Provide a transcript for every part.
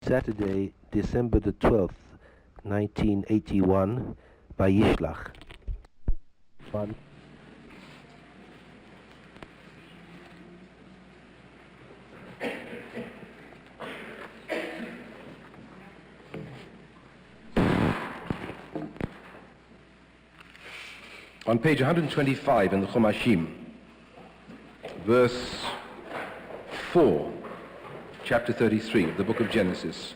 Saturday, December the 12th, 1981, by Yishlach. One. On page 125 in the Chumashim, verse 4, chapter 33 of the book of Genesis.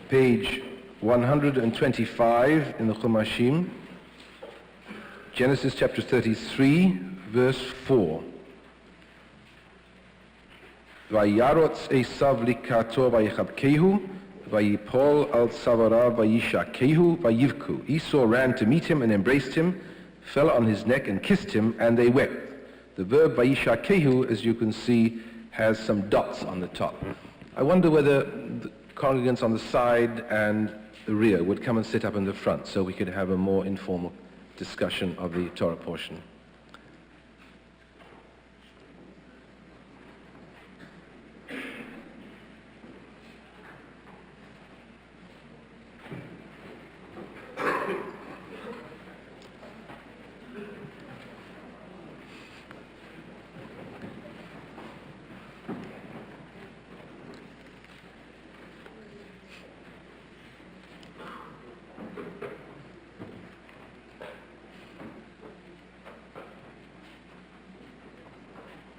Page 125 in the Chumashim, Genesis chapter 33, verse 4. Vayarotz Esav likato vayichabkehu, vayipol al tzavarav vayishakehu vayivku. Esau ran to meet him and embraced him, fell on his neck and kissed him, and they wept. The verb vayishakehu, as you can see, has some dots on the top. I wonder whether the congregants on the side and the rear would come and sit up in the front so we could have a more informal discussion of the Torah portion.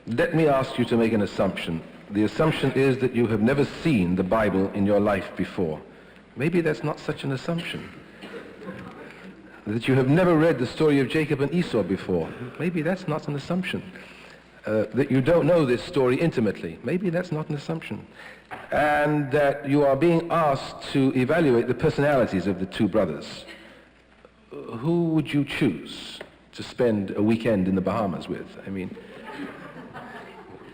Let me ask you to make an assumption. The assumption is that you have never seen the Bible in your life before. Maybe that's not such an assumption. That you have never read the story of Jacob and Esau before. Maybe that's not an assumption. That you don't know this story intimately. Maybe that's not an assumption. And that you are being asked to evaluate the personalities of the two brothers. Who would you choose to spend a weekend in the Bahamas with? I mean,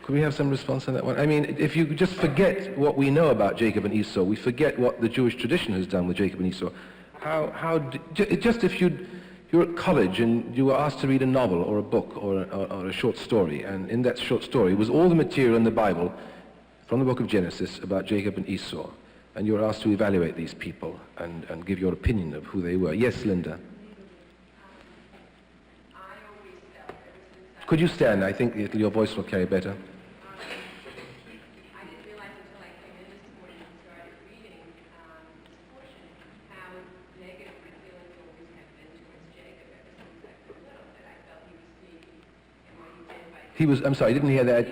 could we have some response on that one? I mean, if you just forget what we know about Jacob and Esau, we forget what the Jewish tradition has done with Jacob and Esau. Just if you're at college and you were asked to read a novel or a book or a short story, and in that short story was all the material in the Bible from the book of Genesis about Jacob and Esau, and you were asked to evaluate these people and give your opinion of who they were. Yes, Linda? Could you stand? I think your voice will carry better. I'm sorry, I didn't hear that.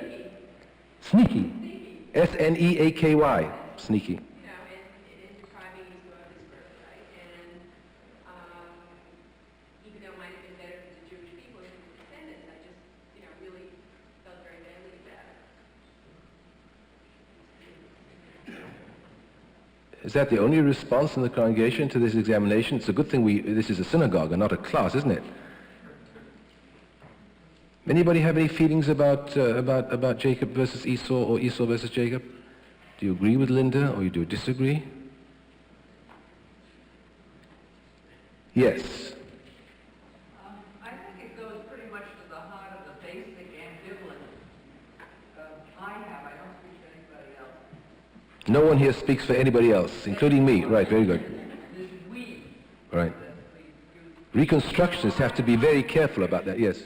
Sneaky. S-N-E-A-K-Y. Sneaky. In describing his birthright, and even though it might have been better for the Jewish people and his descendants, I just, really felt very badly about it. Is that the only response in the congregation to this examination? It's a good thing this is a synagogue and not a class, isn't it? Anybody have any feelings about Jacob versus Esau or Esau versus Jacob? Do you agree with Linda or do you disagree? Yes. I think it goes pretty much to the heart of the basic ambivalence I have. I don't speak for anybody else. No one here speaks for anybody else, including me. Right, very good. This we. Right. Reconstructionists have to be very careful about that, yes.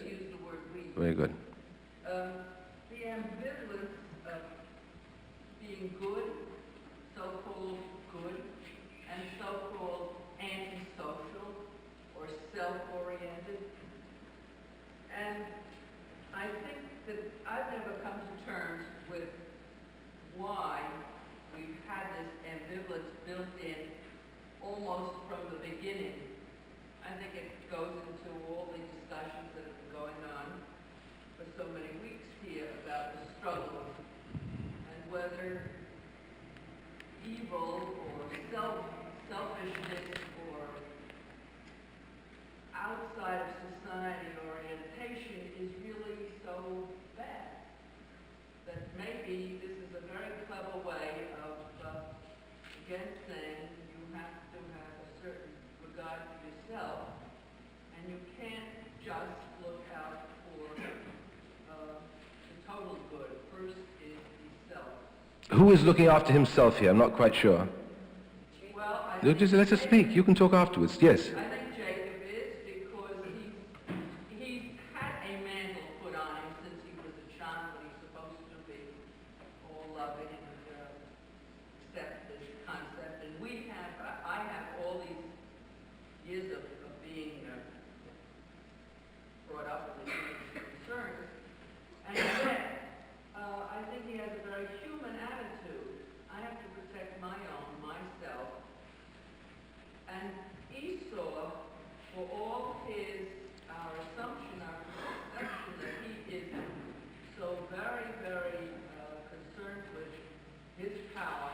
Very good. The ambivalence of being good, so-called good, and so-called antisocial or self-oriented. And I think that I've never come to terms with why we've had this ambivalence built in almost from the beginning. I think it goes into all the discussions that have been going on for so many weeks here about the struggle and whether evil or selfishness or outside of society orientation is really so bad that maybe this is a very clever way of again saying you have to have a certain regard for yourself and you can't just look out for Who is looking after himself here? I'm not quite sure. Well, Let us speak. You can talk afterwards. Yes. I think Jacob is because he's had a mantle put on him since he was a child when he's supposed to be all loving and accept this concept. And I have all these years of being brought up with these concerns. And yet, I think he has a very human attitude. I have to protect my own, myself. And Esau, for all our assumption, our perception that he is so very, very concerned with his power,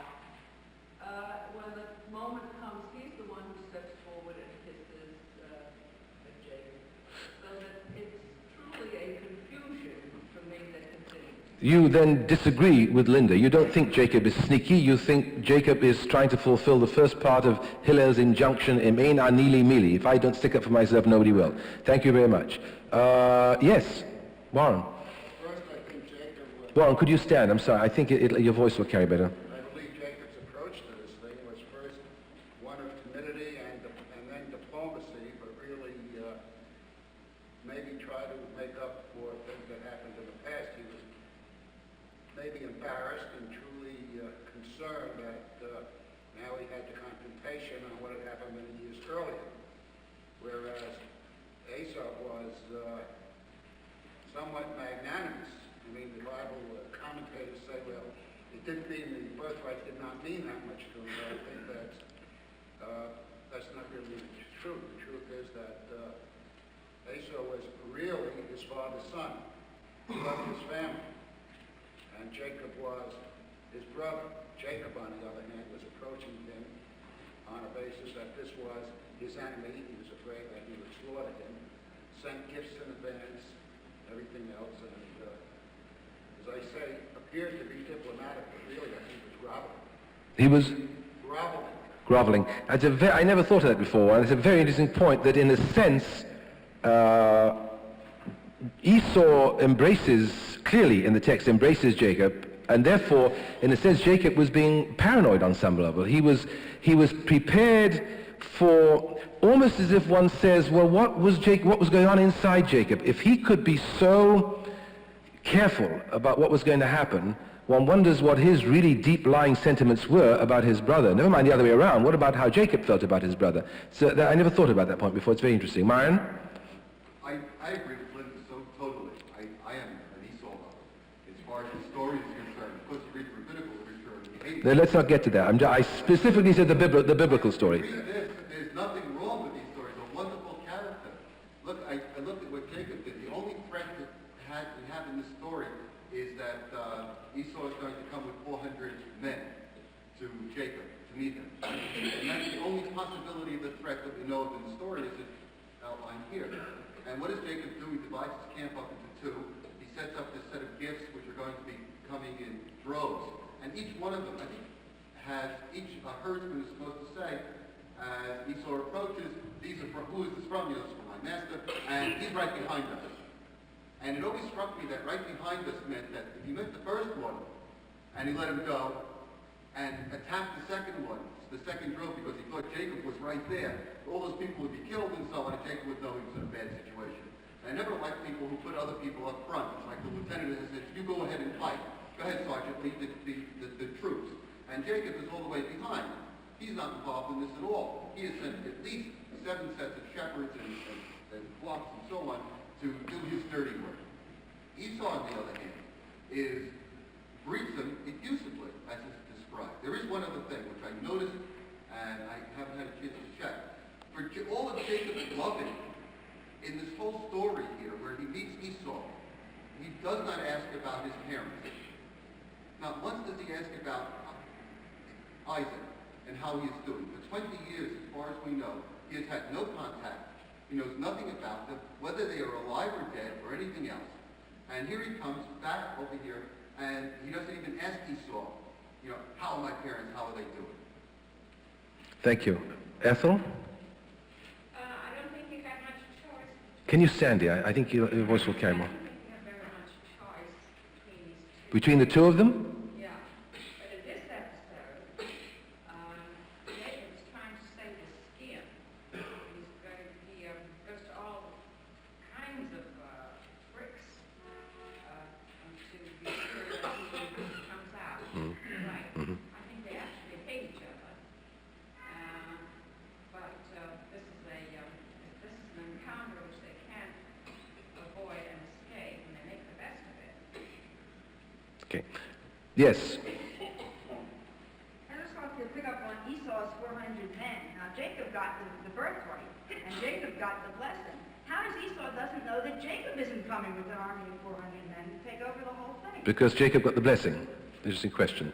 when the moment comes, he's the one who steps forward and kisses at Jacob. So that it's truly a confusion for me that continues. You then disagree with Linda. You don't think Jacob is sneaky. You think Jacob is trying to fulfill the first part of Hillel's injunction, Emein anili mili. If I don't stick up for myself, nobody will. Thank you very much. Yes, Warren. First, I think Jacob was... Warren, could you stand? I'm sorry. I think your voice will carry better. I believe Jacob's approach to this thing was first one of timidity and then diplomacy, but really maybe try to make up for things that happened in the past. He was maybe embarrassed and truly concerned that now he had the confrontation on what had happened many years earlier, whereas Esau was somewhat magnanimous. I mean, the Bible commentators say, well, it didn't mean the birthright did not mean that much to him, but I think that's not really true. The truth is that Esau was really his father's son. He loved his family. And Jacob was his brother. Jacob, on the other hand, was approaching him on a basis that this was his enemy. He was afraid that he would slaughter him, sent gifts in advance, everything else, and as I say, appeared to be diplomatic, but really I think was groveling. He was Groveling. groveling. I never thought of that before, and it's a very interesting point that in a sense, Esau clearly in the text embraces Jacob, and therefore, in a sense, Jacob was being paranoid on some level. He was prepared for, almost as if one says, well, what was going on inside Jacob? If he could be so careful about what was going to happen, one wonders what his really deep-lying sentiments were about his brother. Never mind the other way around. What about how Jacob felt about his brother? So I never thought about that point before. It's very interesting. Myron? I agree with Linda so totally. I am an Esau lover. As far as the story is concerned, of course, you read the rabbinical literature. No, let's not get to that. I specifically said the biblical story. There's nothing wrong with these stories. A wonderful character. Look, I looked at what Jacob did. The only threat that we have in this story is that Esau is going to come with 400 men to Jacob to meet him. And that's the only possibility of the threat that we know of in the story is outlined here. And what does Jacob do? He divides his camp up into two. He sets up this set of gifts which are going to be coming in droves. And each one of them, I think, has a herdsman is supposed to say, as Esau approaches, who is this from? This is from my master, and he's right behind us. And it always struck me that right behind us meant that if he met the first one, and he let him go, and attacked the second one, the second drove, because he thought Jacob was right there, all those people would be killed and so on, and Jacob would know he was in a bad situation. And I never liked people who put other people up front. It's like the lieutenant has said, you go ahead and fight. Go ahead, Sergeant, lead the troops. And Jacob is all the way behind. He's not involved in this at all. He has sent at least 7 sets of shepherds and flocks and so on to do his dirty work. Esau, on the other hand, greets them effusively, as is described. There is one other thing which I noticed, and I haven't had a chance to check. For all of Jacob's loving in this whole story here, where he meets Esau, he does not ask about his parents. Not once does he ask about Isaac and how he is doing. For 20 years, as far as we know, he has had no contact. He knows nothing about them, whether they are alive or dead or anything else. And here he comes back over here, and he doesn't even ask Esau, how are my parents, how are they doing? Thank you. Ethel? I don't think you have much choice. Can you stand here? I think your voice will carry more. I don't think you have very much choice between these two. Between the two of them? Yeah, but Okay. Yes. I just want to pick up on Esau's 400 men. Now, Jacob got the birthright, and Jacob got the blessing. How does Esau doesn't know that Jacob isn't coming with an army of 400 men to take over the whole thing? Because Jacob got the blessing. Interesting question.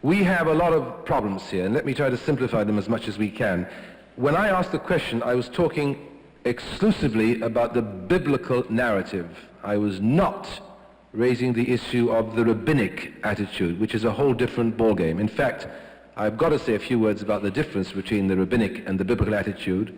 We have a lot of problems here, and let me try to simplify them as much as we can. When I asked the question, I was talking exclusively about the biblical narrative. I was not raising the issue of the rabbinic attitude, which is a whole different ballgame. In fact, I've got to say a few words about the difference between the rabbinic and the biblical attitude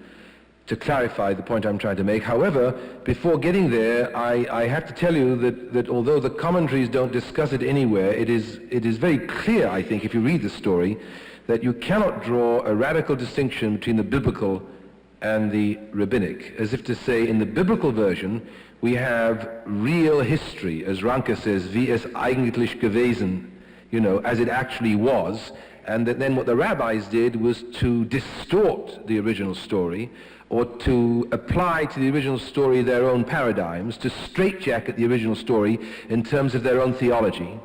to clarify the point I'm trying to make. However, before getting there, I have to tell you that although the commentaries don't discuss it anywhere, it is very clear, I think, if you read the story, that you cannot draw a radical distinction between the biblical and the rabbinic. As if to say, in the biblical version, we have real history, as Ranke says, wie es eigentlich gewesen, as it actually was, and that then what the rabbis did was to distort the original story, or to apply to the original story their own paradigms, to straitjacket the original story in terms of their own theology.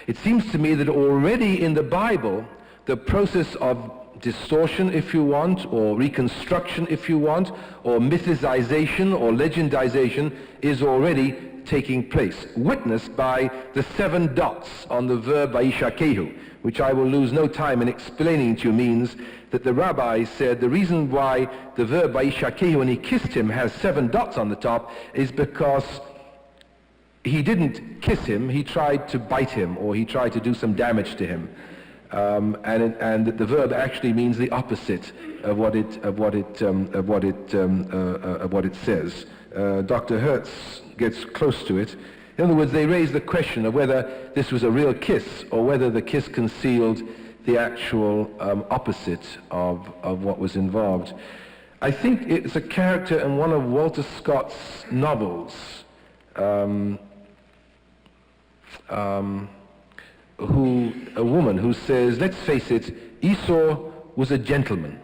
It seems to me that already in the Bible, the process of distortion, if you want, or reconstruction, if you want, or mythicization or legendization is already taking place, witnessed by the 7 dots on the verb vayishakehu, which I will lose no time in explaining to you means that the rabbi said the reason why the verb vayishakehu, when he kissed him, has 7 dots on the top is because he didn't kiss him, he tried to bite him, or he tried to do some damage to him. And the verb actually means the opposite of what it says. Dr. Hertz gets close to it. In other words, they raise the question of whether this was a real kiss or whether the kiss concealed the actual opposite of what was involved. I think it's a character in one of Walter Scott's novels. A woman who says, let's face it, Esau was a gentleman.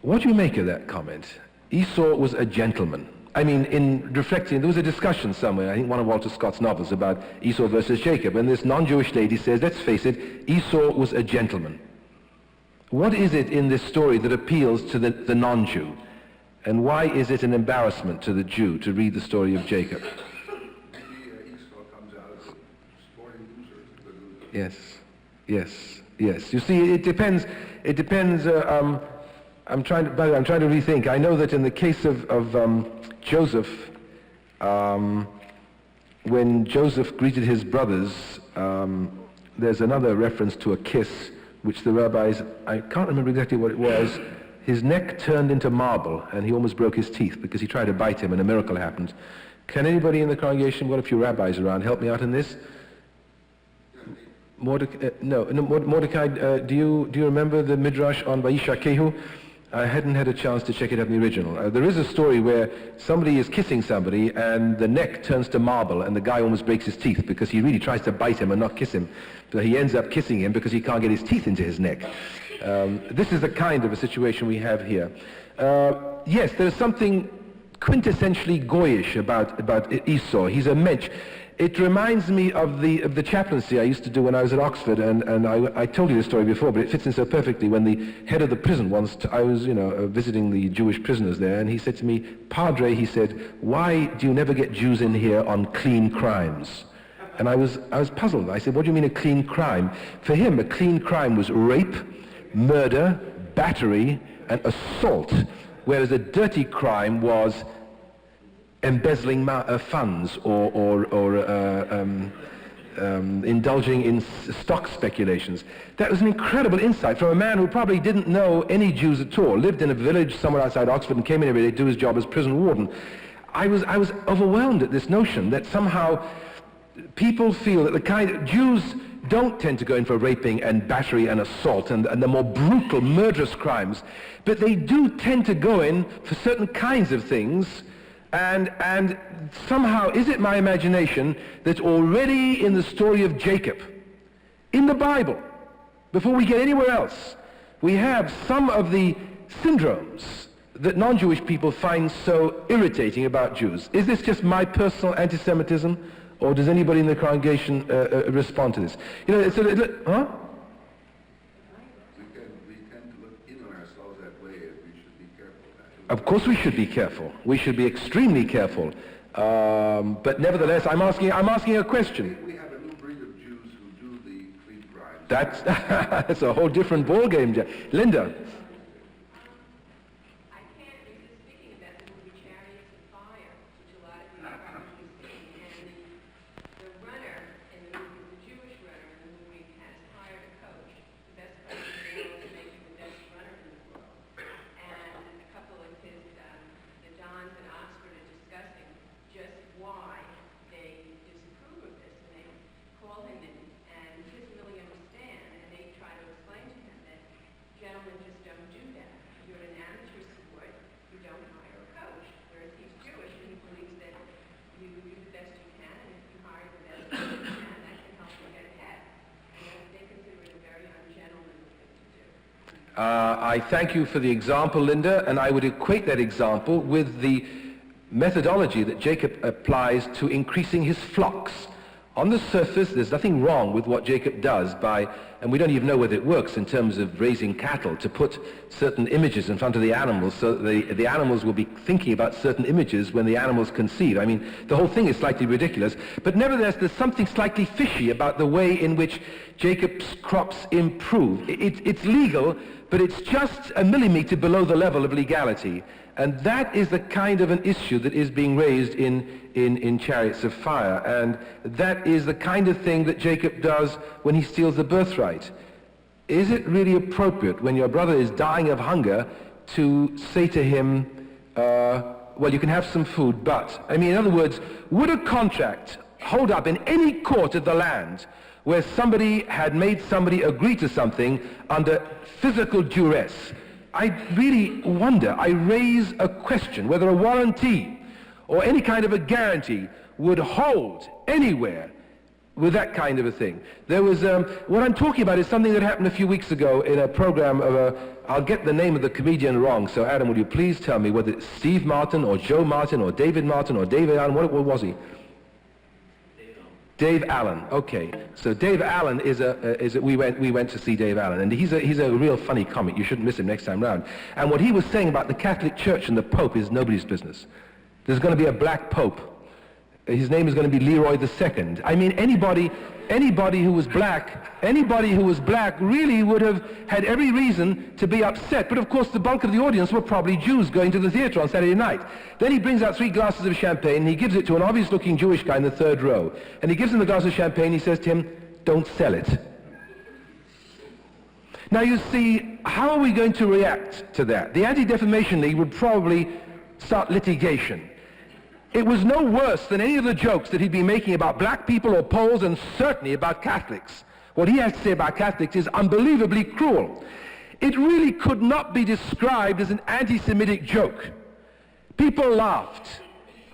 What do you make of that comment? Esau was a gentleman. I mean, in reflecting, there was a discussion somewhere, I think one of Walter Scott's novels, about Esau versus Jacob, and this non-Jewish lady says, let's face it, Esau was a gentleman. What is it in this story that appeals to the non-Jew? And why is it an embarrassment to the Jew to read the story of Jacob? Yes, yes, yes. You see, it depends. I'm trying to rethink. I know that in the case of Joseph, when Joseph greeted his brothers, there's another reference to a kiss, which the rabbis, I can't remember exactly what it was. His neck turned into marble, and he almost broke his teeth because he tried to bite him, and a miracle happened. Can anybody in the congregation, what a few rabbis around, help me out in this? Mordecai, do you remember the Midrash on Vayishakehu? I hadn't had a chance to check it out in the original. There is a story where somebody is kissing somebody and the neck turns to marble and the guy almost breaks his teeth because he really tries to bite him and not kiss him. But he ends up kissing him because he can't get his teeth into his neck. This is the kind of a situation we have here. Yes, there's something quintessentially Goyish about Esau. He's a mensch. It reminds me of the chaplaincy I used to do when I was at Oxford, and I told you this story before, but it fits in so perfectly. When the head of the prison once, I was visiting the Jewish prisoners there, and he said to me, Padre, he said, why do you never get Jews in here on clean crimes? And I was puzzled. I said, what do you mean a clean crime? For him, a clean crime was rape, murder, battery, and assault, whereas a dirty crime was embezzling funds or indulging in stock speculations. That was an incredible insight from a man who probably didn't know any Jews at all, lived in a village somewhere outside Oxford and came in every day to do his job as prison warden. I was overwhelmed at this notion that somehow people feel that the kind of Jews don't tend to go in for raping and battery and assault and the more brutal, murderous crimes, but they do tend to go in for certain kinds of things. And somehow, is it my imagination that already in the story of Jacob, in the Bible, before we get anywhere else, we have some of the syndromes that non-Jewish people find so irritating about Jews? Is this just my personal anti-Semitism, Or does anybody in the congregation respond to this? You know, it's a little, huh? We tend to look in on ourselves that way, and we should be careful of that. Of course we should be careful. We should be extremely careful. But nevertheless, I'm asking a question. We have a new breed of Jews who do the creed crimes. That's a whole different ballgame. Linda. I can't resist thinking about the movie Chariots of Fire, which a lot of you have probably seen, and the runner in the movie, the Jewish runner in the movie, has hired a coach, the best coach in the world, to make him the best runner in the world. And a couple of his, the Dons in Oxford are discussing just why they disapprove of this, and they call him in, and he doesn't really understand, and they try to explain to him that gentlemen just don't do that. You're an amateur sport, you don't hire a coach, whereas he's Jewish and he believes that you do the best you can, and if you hire the best you can, that can help you get ahead. And they consider it a very ungentlemanly thing to do. I thank you for the example, Linda, and I would equate that example with the methodology that Jacob applies to increasing his flocks. On the surface, there's nothing wrong with what Jacob does and we don't even know whether it works in terms of raising cattle, to put certain images in front of the animals so that the animals will be thinking about certain images when the animals conceive. I mean, the whole thing is slightly ridiculous, but nevertheless, there's something slightly fishy about the way in which Jacob's crops improve. It's legal, but it's just a millimeter below the level of legality. And that is the kind of an issue that is being raised in Chariots of Fire. And that is the kind of thing that Jacob does when he steals the birthright. Is it really appropriate when your brother is dying of hunger to say to him, well, you can have some food, but... I mean, in other words, would a contract hold up in any court of the land where somebody had made somebody agree to something under physical duress? I really wonder, I raise a question whether a warranty or any kind of a guarantee would hold anywhere with that kind of a thing. There was, what I'm talking about is something that happened a few weeks ago in a program of I'll get the name of the comedian wrong, so Adam, will you please tell me whether it's Steve Martin or Joe Martin or David Martin or David Allen, what was he? Dave Allen. Okay, so Dave Allen we went to see Dave Allen, and he's a real funny comic. You shouldn't miss him next time round. And what he was saying about the Catholic Church and the Pope is nobody's business. There's going to be a black Pope. His name is going to be Leroy II. I mean, anybody who was black really would have had every reason to be upset. But of course, the bulk of the audience were probably Jews going to the theater on Saturday night. Then he brings out 3 glasses of champagne, and he gives it to an obvious-looking Jewish guy in the 3rd row. And he gives him the glass of champagne. He says to him, "Don't sell it." Now you see, how are we going to react to that? The Anti-Defamation League would probably start litigation. It was no worse than any of the jokes that he'd been making about black people or Poles, and certainly about Catholics. What he has to say about Catholics is unbelievably cruel. It really could not be described as an anti-Semitic joke. People laughed.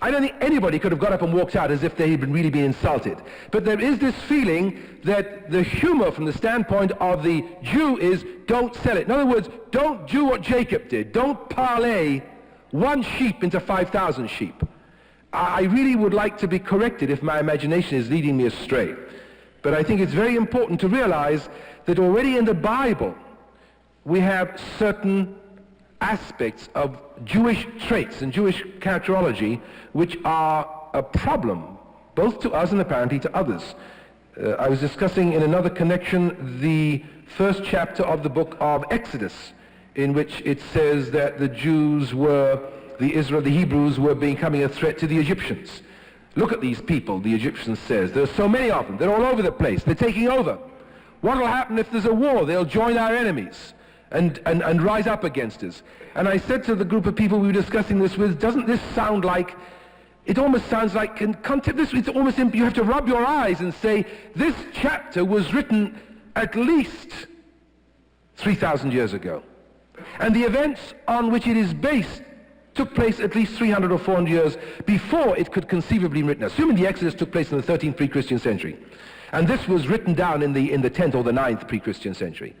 I don't think anybody could have got up and walked out as if they had really been insulted. But there is this feeling that the humor from the standpoint of the Jew is, don't sell it. In other words, don't do what Jacob did. Don't parlay one sheep into 5,000 sheep. I really would like to be corrected if my imagination is leading me astray. But I think it's very important to realize that already in the Bible we have certain aspects of Jewish traits and Jewish characterology which are a problem, both to us and apparently to others. I was discussing in another connection the 1st chapter of the book of Exodus, in which it says that the Jews were, the Hebrews were becoming a threat to the Egyptians. Look at these people, the Egyptian says. There are so many of them. They're all over the place. They're taking over. What will happen if there's a war? They'll join our enemies and rise up against us. And I said to the group of people we were discussing this with, doesn't this sound like, it almost sounds like, it's almost, you have to rub your eyes and say, this chapter was written at least 3,000 years ago. And the events on which it is based took place at least 300 or 400 years before it could conceivably be written, assuming the Exodus took place in the 13th pre-Christian century. And this was written down in the 10th or the 9th pre-Christian century.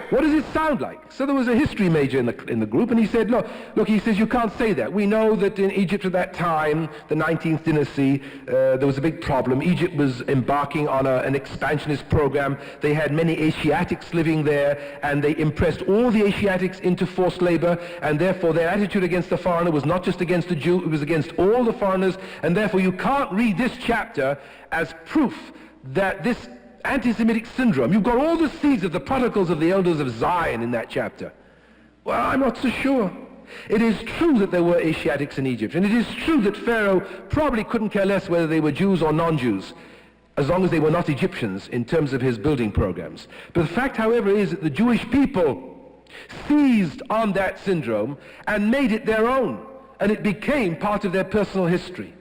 What does it sound like? So there was a history major in the group, and he said, look, he says, you can't say that. We know that in Egypt at that time, the 19th dynasty, there was a big problem. Egypt was embarking on an expansionist program. They had many Asiatics living there, and they impressed all the Asiatics into forced labor, and therefore their attitude against the foreigner was not just against the Jew, it was against all the foreigners, and therefore you can't read this chapter as proof that this anti-Semitic syndrome, you've got all the seeds of the protocols of the elders of Zion in that chapter. Well, I'm not so sure. It is true that there were Asiatics in Egypt, and it is true that Pharaoh probably couldn't care less whether they were Jews or non-Jews, as long as they were not Egyptians in terms of his building programs. But the fact, however, is that the Jewish people seized on that syndrome and made it their own, and it became part of their personal history.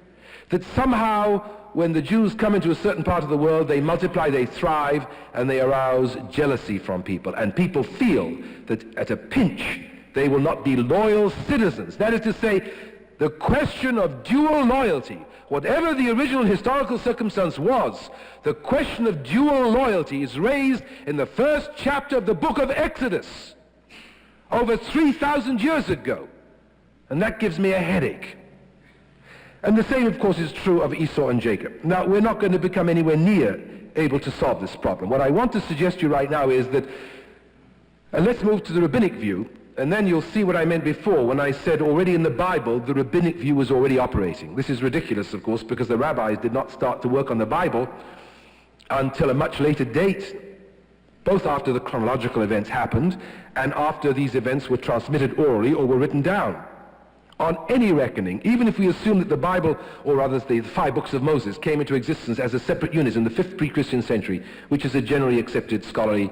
That somehow, when the Jews come into a certain part of the world, they multiply, they thrive, and they arouse jealousy from people. And people feel that at a pinch, they will not be loyal citizens. That is to say, the question of dual loyalty, whatever the original historical circumstance was, the question of dual loyalty is raised in the first chapter of the book of Exodus, over 3,000 years ago. And that gives me a headache. And the same, of course, is true of Esau and Jacob. Now, we're not going to become anywhere near able to solve this problem. What I want to suggest to you right now is that, and let's move to the rabbinic view, and then you'll see what I meant before when I said already in the Bible, the rabbinic view was already operating. This is ridiculous, of course, because the rabbis did not start to work on the Bible until a much later date, both after the chronological events happened and after these events were transmitted orally or were written down. On any reckoning, even if we assume that the Bible, or rather the 5 books of Moses, came into existence as a separate unit in the 5th pre-Christian century, which is a generally accepted scholarly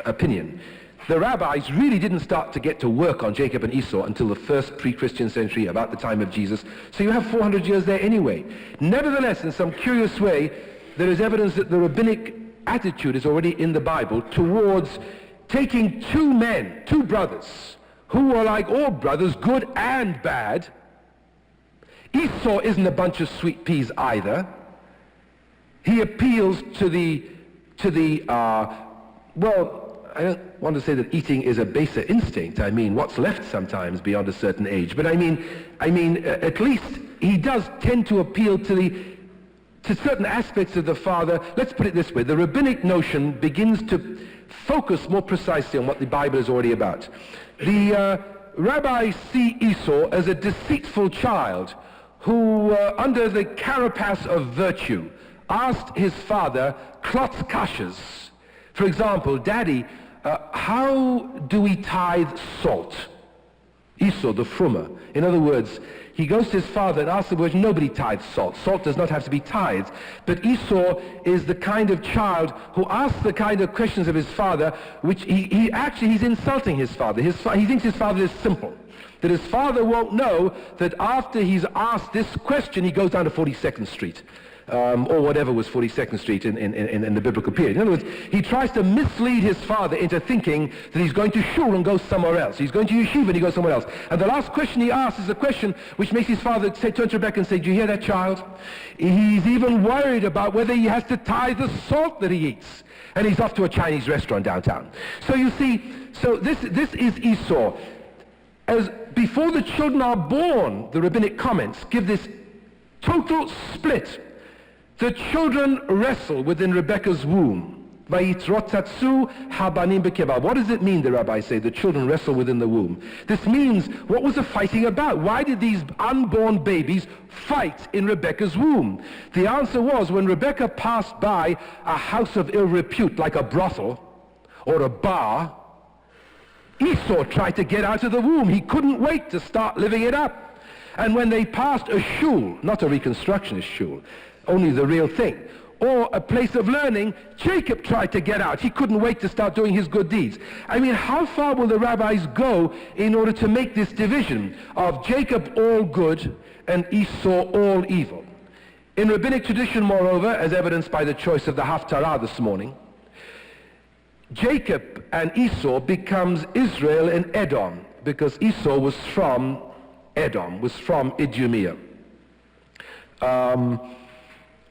opinion, the rabbis really didn't start to get to work on Jacob and Esau until the 1st pre-Christian century, about the time of Jesus. So you have 400 years there anyway. Nevertheless, in some curious way, there is evidence that the rabbinic attitude is already in the Bible towards taking two brothers, who are like all brothers, good and bad. Esau isn't a bunch of sweet peas either. He appeals to the well, I don't want to say that eating is a baser instinct. I mean, what's left sometimes beyond a certain age. But I mean, at least he does tend to appeal to certain aspects of the father. Let's put it this way. The rabbinic notion begins to focus more precisely on what the Bible is already about. The rabbis see Esau as a deceitful child who, under the carapace of virtue, asked his father klotz kashas. For example, Daddy, how do we tithe salt? Esau, the frummer. In other words, he goes to his father and asks the question, nobody tithes salt. Salt does not have to be tithed. But Esau is the kind of child who asks the kind of questions of his father, which he's insulting his father. He thinks his father is simple. That his father won't know that after he's asked this question, he goes down to 42nd Street. Or whatever was 42nd Street in the biblical period. In other words, he tries to mislead his father into thinking that he's going to shul and go somewhere else. He's going to yeshiva and he goes somewhere else. And the last question he asks is a question which makes his father turn to Rebecca and say, do you hear that, child? He's even worried about whether he has to tithe the salt that he eats. And he's off to a Chinese restaurant downtown. So you see, this is Esau. As before the children are born, the rabbinic comments give this total split. The children wrestle within Rebecca's womb. What does it mean, the rabbis say, the children wrestle within the womb? This means, what was the fighting about? Why did these unborn babies fight in Rebecca's womb? The answer was, when Rebecca passed by a house of ill repute, like a brothel or a bar, Esau tried to get out of the womb. He couldn't wait to start living it up. And when they passed a shul, not a reconstructionist shul, only the real thing, or a place of learning, Jacob tried to get out. He couldn't wait to start doing his good deeds. I mean, how far will the rabbis go in order to make this division of Jacob all good and Esau all evil? In rabbinic tradition, moreover, as evidenced by the choice of the Haftarah this morning, Jacob and Esau becomes Israel and Edom, because Esau was from Edom, was from Idumea.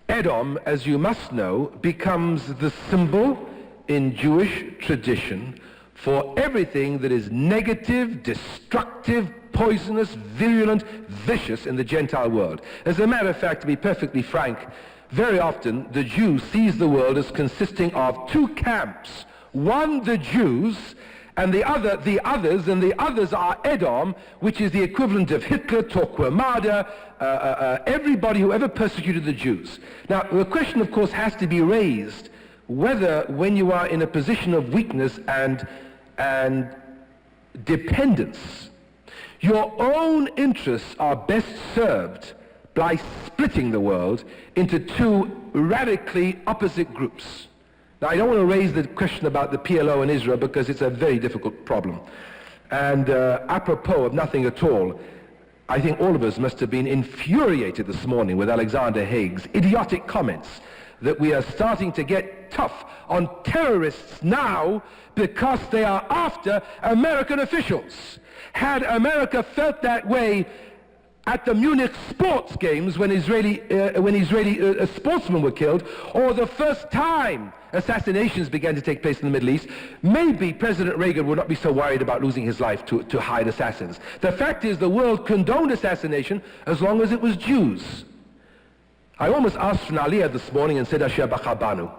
Edom, as you must know, becomes the symbol in Jewish tradition for everything that is negative, destructive, poisonous, virulent, vicious in the Gentile world. As a matter of fact, to be perfectly frank, very often the Jew sees the world as consisting of two camps. One, the Jews, and the other, the others, and the others are Edom, which is the equivalent of Hitler, Torquemada, everybody who ever persecuted the Jews. Now, the question, of course, has to be raised whether when you are in a position of weakness and dependence, your own interests are best served by splitting the world into two radically opposite groups. Now, I don't want to raise the question about the PLO and Israel because it's a very difficult problem. And apropos of nothing at all, I think all of us must have been infuriated this morning with Alexander Haig's idiotic comments that we are starting to get tough on terrorists now because they are after American officials. Had America felt that way at the Munich sports games when Israeli sportsmen were killed, or the first time assassinations began to take place in the Middle East, maybe President Reagan would not be so worried about losing his life to hide assassins. The fact is the world condoned assassination as long as it was Jews. I almost asked for an aliyah this morning and said Asher Bachabanu,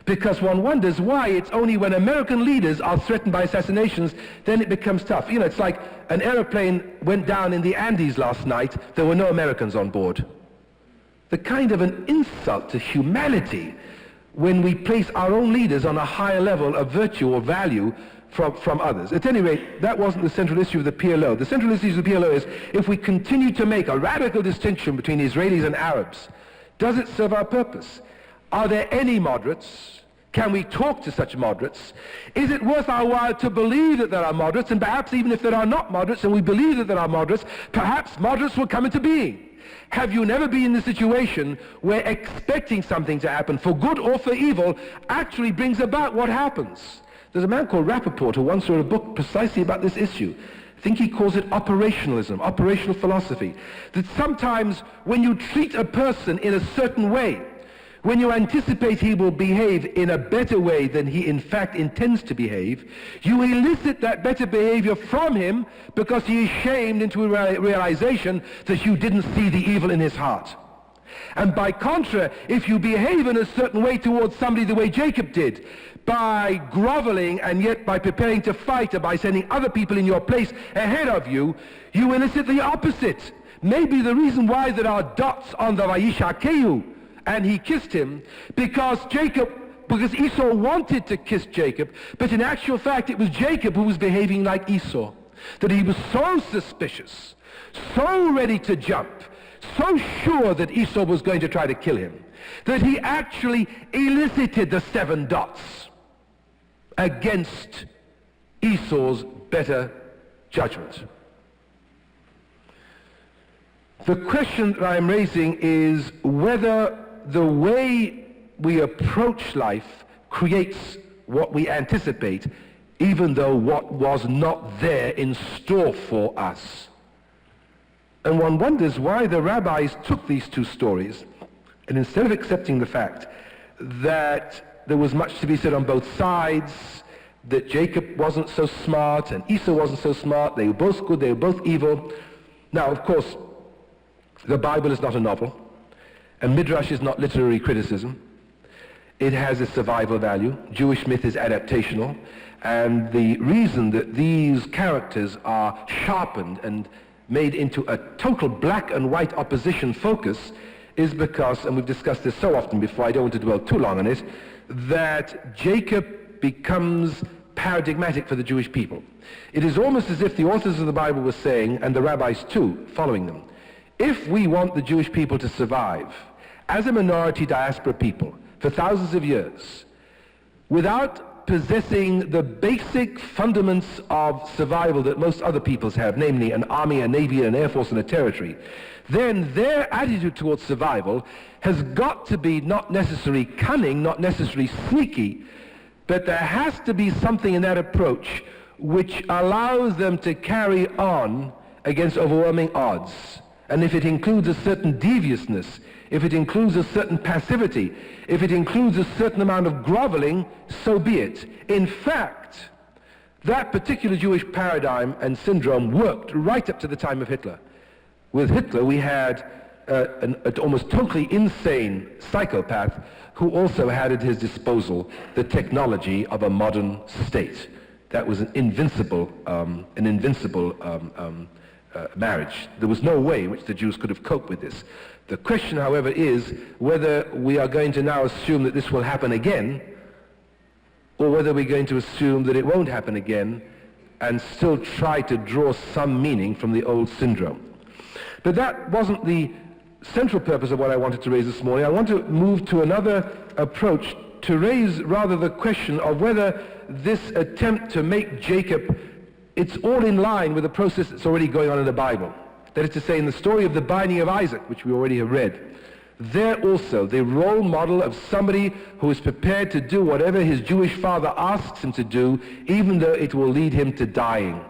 because one wonders why it's only when American leaders are threatened by assassinations then it becomes tough. You know, it's like an aeroplane went down in the Andes last night, there were no Americans on board. The kind of an insult to humanity when we place our own leaders on a higher level of virtue or value from others. At any rate, that wasn't the central issue of the PLO. The central issue of the PLO is if we continue to make a radical distinction between Israelis and Arabs, does it serve our purpose? Are there any moderates? Can we talk to such moderates? Is it worth our while to believe that there are moderates, and perhaps even if there are not moderates and we believe that there are moderates, perhaps moderates will come into being? Have you never been in a situation where expecting something to happen, for good or for evil, actually brings about what happens? There's a man called Rappaport who once wrote a book precisely about this issue. I think he calls it operationalism, operational philosophy. That sometimes when you treat a person in a certain way, when you anticipate he will behave in a better way than he in fact intends to behave, you elicit that better behavior from him because he is shamed into a realization that you didn't see the evil in his heart. And by contra, if you behave in a certain way towards somebody the way Jacob did, by groveling and yet by preparing to fight or by sending other people in your place ahead of you, you elicit the opposite. Maybe the reason why there are dots on the Vayishakeu, and he kissed him, because Esau wanted to kiss Jacob, but in actual fact it was Jacob who was behaving like Esau. That he was so suspicious, so ready to jump, so sure that Esau was going to try to kill him, that he actually elicited the 7 dots against Esau's better judgment. The question that I'm raising is whether the way we approach life creates what we anticipate, even though what was not there in store for us. And one wonders why the rabbis took these two stories, and instead of accepting the fact that there was much to be said on both sides, that Jacob wasn't so smart and Esau wasn't so smart, they were both good, they were both evil. Now, of course, the Bible is not a novel, and Midrash is not literary criticism. It has a survival value. Jewish myth is adaptational, and the reason that these characters are sharpened and made into a total black and white opposition focus is because, and we've discussed this so often before, I don't want to dwell too long on it, that Jacob becomes paradigmatic for the Jewish people. It is almost as if the authors of the Bible were saying, and the rabbis too, following them, if we want the Jewish people to survive as a minority diaspora people for thousands of years, without possessing the basic fundaments of survival that most other peoples have, namely an army, a navy, an air force, and a territory, then their attitude towards survival has got to be not necessarily cunning, not necessarily sneaky, but there has to be something in that approach which allows them to carry on against overwhelming odds. And if it includes a certain deviousness if it includes a certain passivity, if it includes a certain amount of groveling, so be it. In fact, that particular Jewish paradigm and syndrome worked right up to the time of Hitler. With Hitler, we had an almost totally insane psychopath who also had at his disposal the technology of a modern state. That was an invincible marriage. There was no way in which the Jews could have coped with this. The question, however, is whether we are going to now assume that this will happen again, or whether we're going to assume that it won't happen again and still try to draw some meaning from the old syndrome. But that wasn't the central purpose of what I wanted to raise this morning. I want to move to another approach to raise rather the question of whether this attempt to make Jacob, it's all in line with the process that's already going on in the Bible. That is to say, in the story of the binding of Isaac, which we already have read, there also the role model of somebody who is prepared to do whatever his Jewish father asks him to do, even though it will lead him to dying,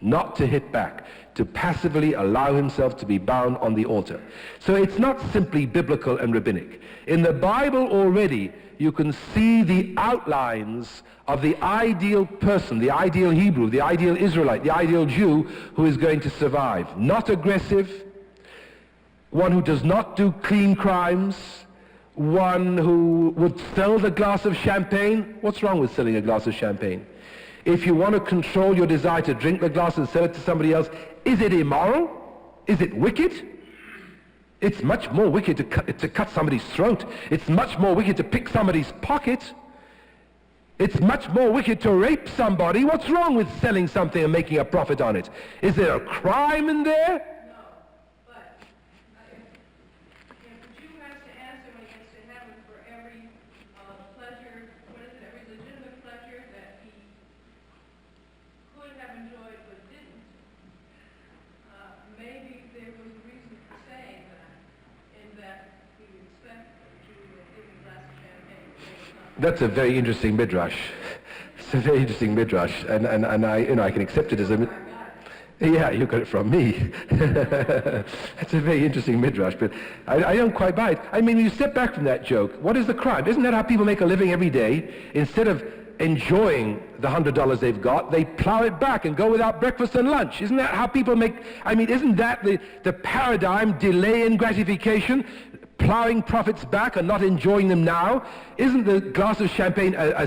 not to hit back, to passively allow himself to be bound on the altar. So it's not simply biblical and rabbinic. In the Bible already, you can see the outlines of the ideal person, the ideal Hebrew, the ideal Israelite, the ideal Jew who is going to survive. Not aggressive, one who does not do clean crimes, one who would sell the glass of champagne. What's wrong with selling a glass of champagne? If you want to control your desire to drink the glass and sell it to somebody else, is it immoral? Is it wicked? It's much more wicked to cut somebody's throat. It's much more wicked to pick somebody's pocket. It's much more wicked to rape somebody. What's wrong with selling something and making a profit on it? Is there a crime in there? No, but if the Jew has to answer when he gets to heaven for every pleasure, what is it, every legitimate pleasure that he could have enjoyed but didn't, maybe there was a reason for saying that, in that we would expect a Jew to give a glass of champagne. That's a very interesting midrash. It's a very interesting midrash, and I can accept it as a. Yeah, you got it from me. That's a very interesting midrash, but I don't quite buy it. I mean, when you step back from that joke, what is the crime? Isn't that how people make a living every day? Instead of enjoying the $100 they've got, they plow it back and go without breakfast and lunch. Isn't that how people make, I mean, isn't that the paradigm, delay in gratification, plowing profits back and not enjoying them now? Isn't the glass of champagne a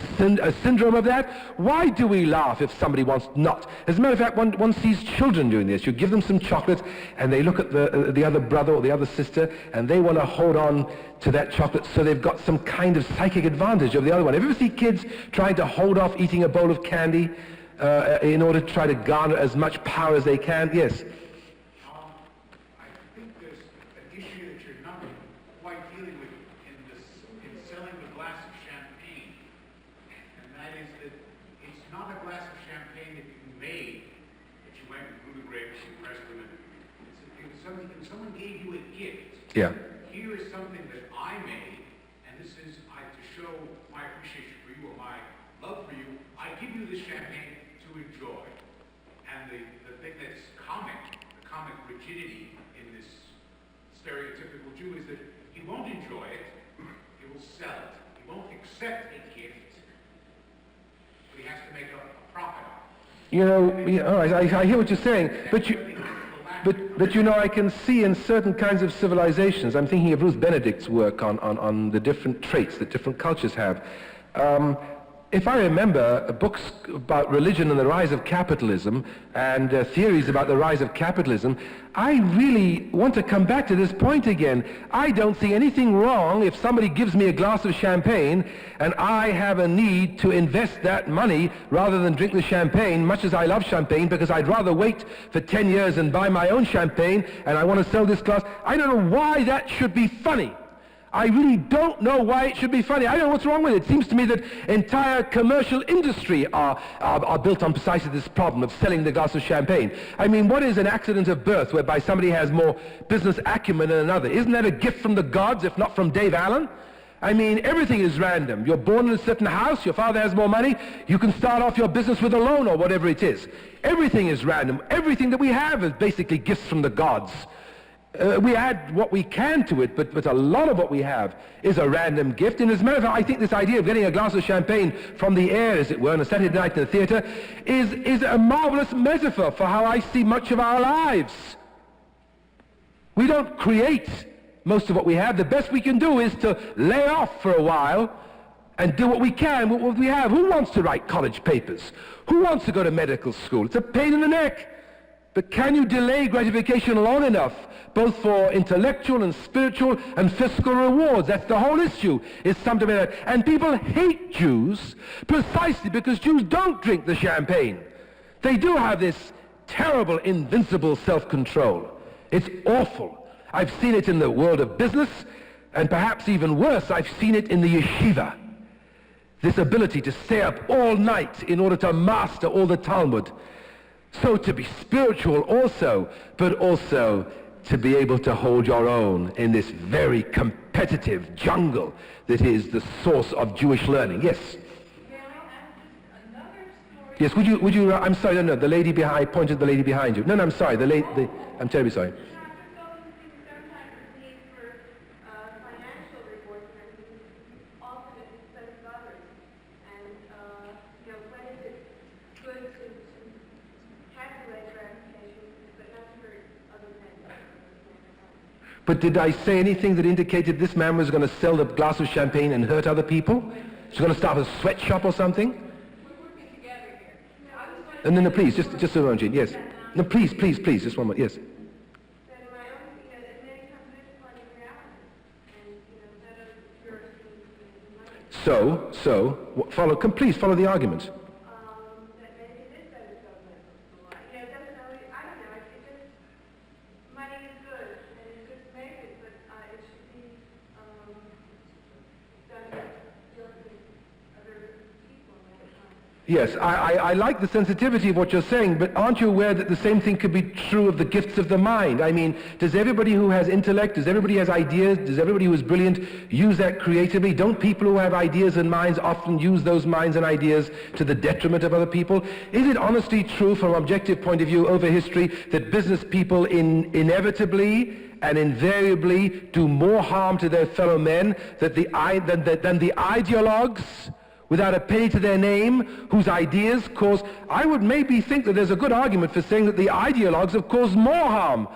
syndrome of that? Why do we laugh if somebody wants not? As a matter of fact, one sees children doing this. You give them some chocolate and they look at the other brother or the other sister and they want to hold on to that chocolate so they've got some kind of psychic advantage over the other one. Have you ever seen kids trying to hold off eating a bowl of candy in order to try to garner as much power as they can? Yes? I think there's an issue that you're not quite dealing with in selling the glass of champagne. And that is that it's not a glass of champagne that you made, that you went and grew the grapes, you pressed them, and someone gave you a gift. Yeah. Here is something that I made, and this is to show my appreciation for you or my love for you. I give you this champagne to enjoy. And the thing that's comic, the comic rigidity in this stereotypical Jew is that he won't enjoy it, he will sell it. He won't accept a gift, but he has to make a profit on it. You know, I hear what you're saying, but you know, I can see in certain kinds of civilizations, I'm thinking of Ruth Benedict's work on the different traits that different cultures have. If I remember books about religion and the rise of capitalism and theories about the rise of capitalism, I really want to come back to this point again. I don't see anything wrong if somebody gives me a glass of champagne and I have a need to invest that money rather than drink the champagne, much as I love champagne, because I'd rather wait for 10 years and buy my own champagne and I want to sell this glass. I don't know why that should be funny. I really don't know why it should be funny. I don't know what's wrong with it. It seems to me that entire commercial industry are built on precisely this problem of selling the glass of champagne. I mean, what is an accident of birth whereby somebody has more business acumen than another? Isn't that a gift from the gods, if not from Dave Allen? I mean, everything is random. You're born in a certain house, your father has more money, you can start off your business with a loan or whatever it is. Everything is random. Everything that we have is basically gifts from the gods. We add what we can to it, but a lot of what we have is a random gift. And as a matter of fact, I think this idea of getting a glass of champagne from the air, as it were, on a Saturday night in the theater is a marvelous metaphor for how I see much of our lives. We don't create most of what we have. The best we can do is to lay off for a while and do what we can with what we have. Who wants to write college papers? Who wants to go to medical school? It's a pain in the neck. But can you delay gratification long enough, both for intellectual and spiritual and fiscal rewards? That's the whole issue, is something like that. And people hate Jews precisely because Jews don't drink the champagne. They do have this terrible, invincible self-control. It's awful. I've seen it in the world of business, and perhaps even worse, I've seen it in the yeshiva. This ability to stay up all night in order to master all the Talmud. So to be spiritual also, but also to be able to hold your own in this very competitive jungle that is the source of Jewish learning. Yes? Yes, would you, I'm sorry, no, the lady behind, I pointed the lady behind you. No, I'm sorry, I'm terribly sorry. But did I say anything that indicated this man was going to sell the glass of champagne and hurt other people? He's going to start a sweatshop or something? We're working together here. And then, please, just a moment, Jean. Yes. No, please, just one more. Yes. Please follow the argument. Yes, I like the sensitivity of what you're saying, but aren't you aware that the same thing could be true of the gifts of the mind? I mean, does everybody who has intellect, does everybody who has ideas, does everybody who is brilliant use that creatively? Don't people who have ideas and minds often use those minds and ideas to the detriment of other people? Is it honestly true from an objective point of view over history that business people inevitably and invariably do more harm to their fellow men than the ideologues without a penny to their name, whose ideas cause... I would maybe think that there's a good argument for saying that the ideologues have caused more harm.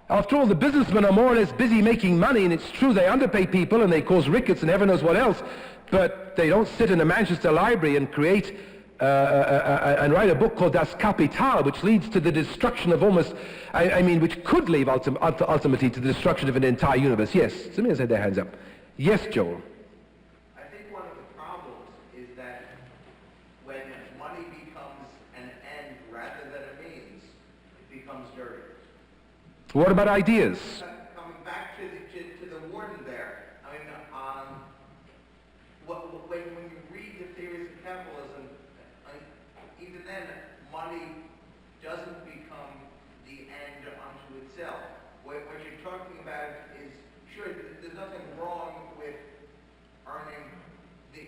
After all, the businessmen are more or less busy making money, and it's true they underpay people and they cause rickets and heaven knows what else, but they don't sit in a Manchester library and create and write a book called Das Kapital, which leads to the destruction of almost... which could lead ultimately to the destruction of an entire universe. Yes, somebody has had their hands up. Yes, Joel. What about ideas? Coming back to the warden there, I mean, when you read the theories of capitalism, even then, money doesn't become the end unto itself. What you're talking about is, sure, there's nothing wrong with earning the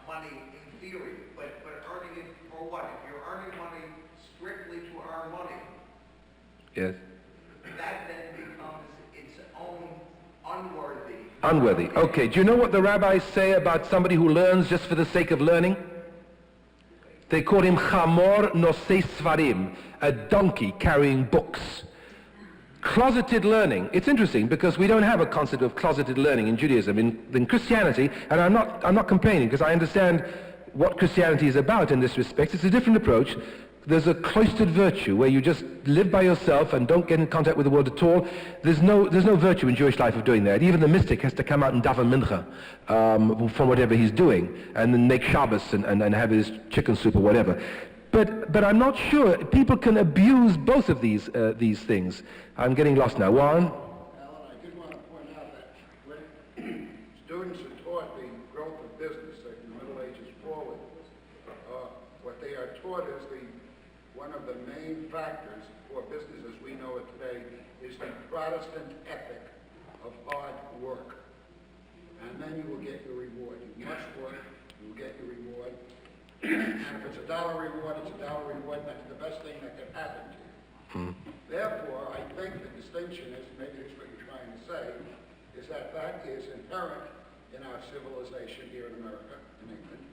money in theory, but earning it for what? If you're earning money strictly to earn money, yes, that then becomes its own unworthy. Unworthy. Okay. Do you know what the rabbis say about somebody who learns just for the sake of learning? They call him chamor nosei svarim, a donkey carrying books. Closeted learning. It's interesting because we don't have a concept of closeted learning in Judaism. In Christianity, and I'm not complaining because I understand what Christianity is about in this respect. It's a different approach. There's a cloistered virtue where you just live by yourself and don't get in contact with the world at all. There's no virtue in Jewish life of doing that. Even the mystic has to come out and daven mincha from whatever he's doing, and then make Shabbos and have his chicken soup or whatever. But I'm not sure. People can abuse both of these things. I'm getting lost now. Warren? Alan, I did want to point out that when students are taught the growth of business, like the Middle Ages forward, what they are taught is one of the main factors for business as we know it today is the Protestant ethic of hard work. And then you will get your reward. You must work, you will get your reward. And if it's $1 reward, it's $1 reward, and that's the best thing that could happen to you. Therefore, I think the distinction is, maybe it's what you're trying to say, is that that is inherent in our civilization here in America, in England.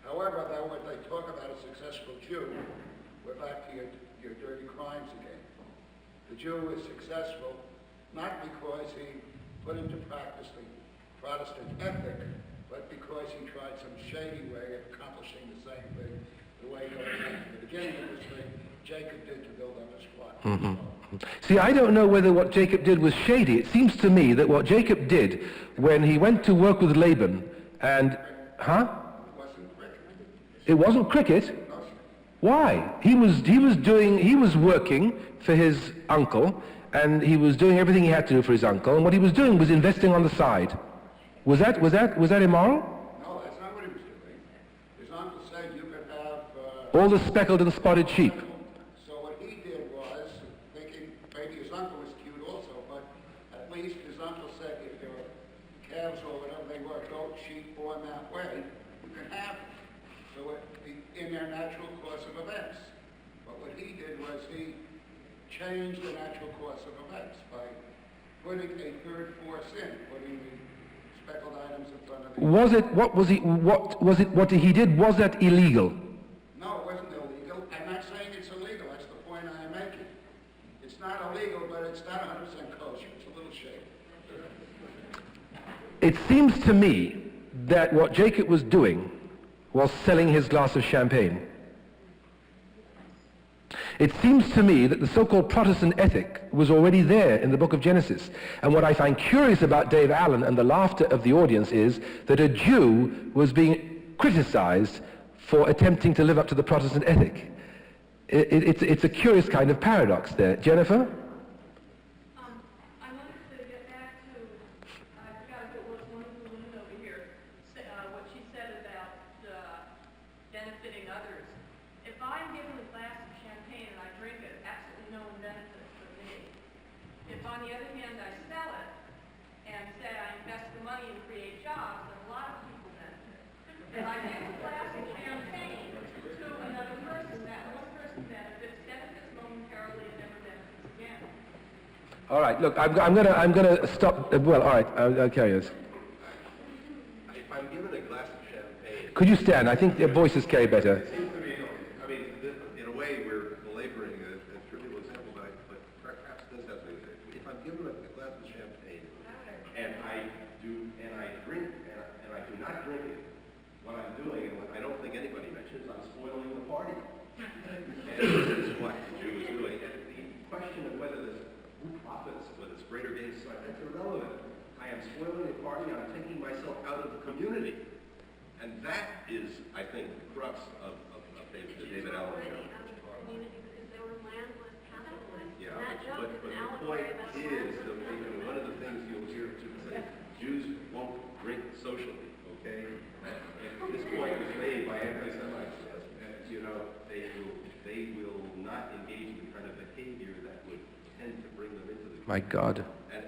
However, though, when they talk about a successful Jew, we're back to your dirty crimes again. The Jew is successful not because he put into practice the Protestant ethic, but because he tried some shady way of accomplishing the same thing the way the beginning of this thing Jacob did to build up his flock. Mm-hmm. See, I don't know whether what Jacob did was shady. It seems to me that what Jacob did when he went to work with Laban and... Huh? It wasn't cricket? Why? He was working for his uncle, and he was doing everything he had to do for his uncle, and what he was doing was investing on the side. Was that immoral? No, that's not what he was doing. His uncle said you could have... all the speckled and spotted sheep. So what he did was, thinking maybe his uncle was cute also, but at least his uncle said if there were calves or whatever they were, goat, sheep, born that way, you can have them. So in their natural course of events. But what he did was he changed the natural course of events by putting a third force in, putting the speckled items in front of the... What he did, was that illegal? No, it wasn't illegal. I'm not saying it's illegal. That's the point I am making. It's not illegal, but it's not 100% kosher. It's a little shady. It seems to me that what Jacob was doing was selling his glass of champagne. It seems to me that the so-called Protestant ethic was already there in the book of Genesis. And what I find curious about Dave Allen and the laughter of the audience is that a Jew was being criticized for attempting to live up to the Protestant ethic. It's a curious kind of paradox there. Jennifer? I wanted to get back to, I forgot if it was one of the women over here, what she said about benefiting others. If I'm given a glass of champagne and I drink it, absolutely no one benefits from me. If on the other hand I sell it and say I invest the money and create jobs, then a lot of people benefit. If I give a glass of champagne to another person, that one person benefits momentarily and never benefits again. All right, look, I'm gonna stop. Well, all right, I'll carry this. If I'm given a glass of champagne... Could you stand? I think their voices carry better. It seems to me, I mean, in a way, we're belaboring a trivial example, but perhaps this has to do. If I'm given a glass of champagne and I do not drink it, what I'm doing, and what I don't think anybody mentions, I'm spoiling the party. And this is what the Jew is doing. And the question of whether who profits, whether it's greater gains, that's irrelevant. I am spoiling the party. I'm taking myself out of the community. And that is, I think, the crux of the David Allen show. Because they were landless capitalists. Yeah, but the point is, one of the things you'll hear people say, Jews won't drink socially, okay? And this point was made by anti-Semites. You know, they will not engage in the kind of behavior that would tend to bring them into the community. My God. And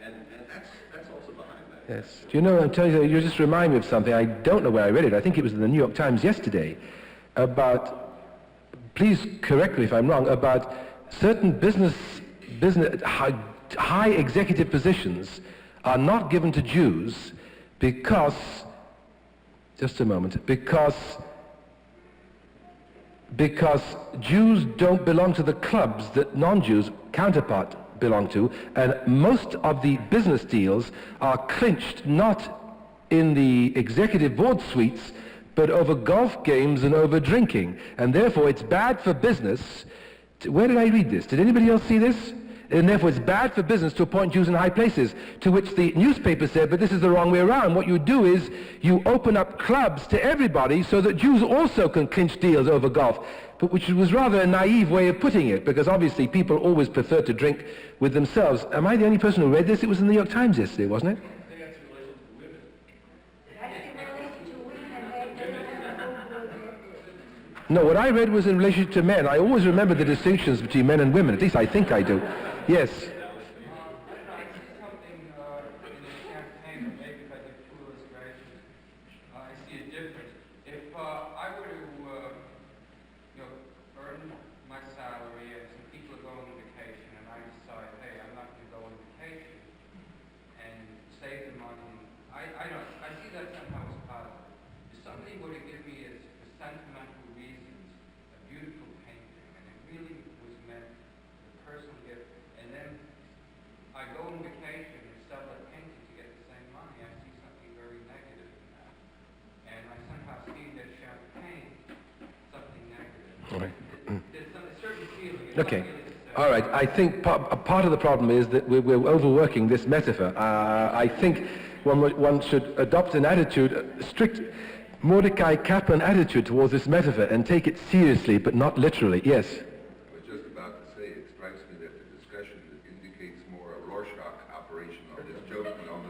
that's also behind that. Yes. Do you know, I'm telling you, you just remind me of something. I don't know where I read it. I think it was in the New York Times yesterday about, please correct me if I'm wrong, about certain business high executive positions are not given to Jews because, just a moment, because Jews don't belong to the clubs that non-Jews counterpart belong to, and most of the business deals are clinched not in the executive board suites, but over golf games and over drinking. And therefore it's bad for business. Where did I read this? Did anybody else see this? And therefore it's bad for business to appoint Jews in high places, to which the newspaper said, but this is the wrong way around. What you do is you open up clubs to everybody so that Jews also can clinch deals over golf, but which was rather a naive way of putting it, because obviously people always prefer to drink with themselves. Am I the only person who read this? It was in the New York Times yesterday, wasn't it? No, what I read was in relation to men. I always remember the distinctions between men and women. At least I think I do. Yes. Something in the campaign, or maybe if I give two illustrations, I see a difference. If I were to earn my salary and some people are going on vacation, see that somehow as positive. If somebody were to give me, as for sentimental reasons, a beautiful painting, and it really was meant as a personal gift, and then I go on vacation and sell that painting to get the same money, I see something very negative in that. And I somehow see that champagne, something negative. All right. There's a certain feeling. Okay. All right. I think part of the problem is that we're overworking this metaphor. I think one should adopt an attitude, a strict Mordecai Kaplan attitude towards this metaphor and take it seriously, but not literally. Yes? I was just about to say, it strikes me that the discussion indicates more a Rorschach operation on this joke than on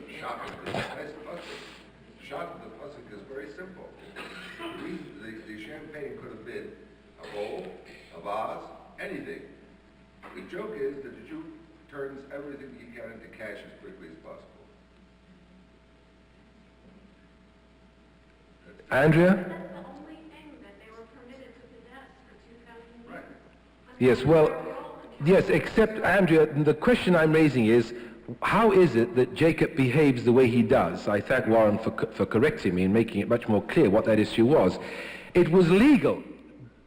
the shot of the nice puzzle. The shot of the puzzle is very simple. The champagne could have been a bowl, a vase, anything. The joke is that the Jew turns everything he can into cash as quickly as possible. Andrea? That's the only thing that they were permitted to possess for 2,000 years. Right. Yes, well, yes, except, Andrea, the question I'm raising is, how is it that Jacob behaves the way he does? I thank Warren for correcting me and making it much more clear what that issue was. It was legal,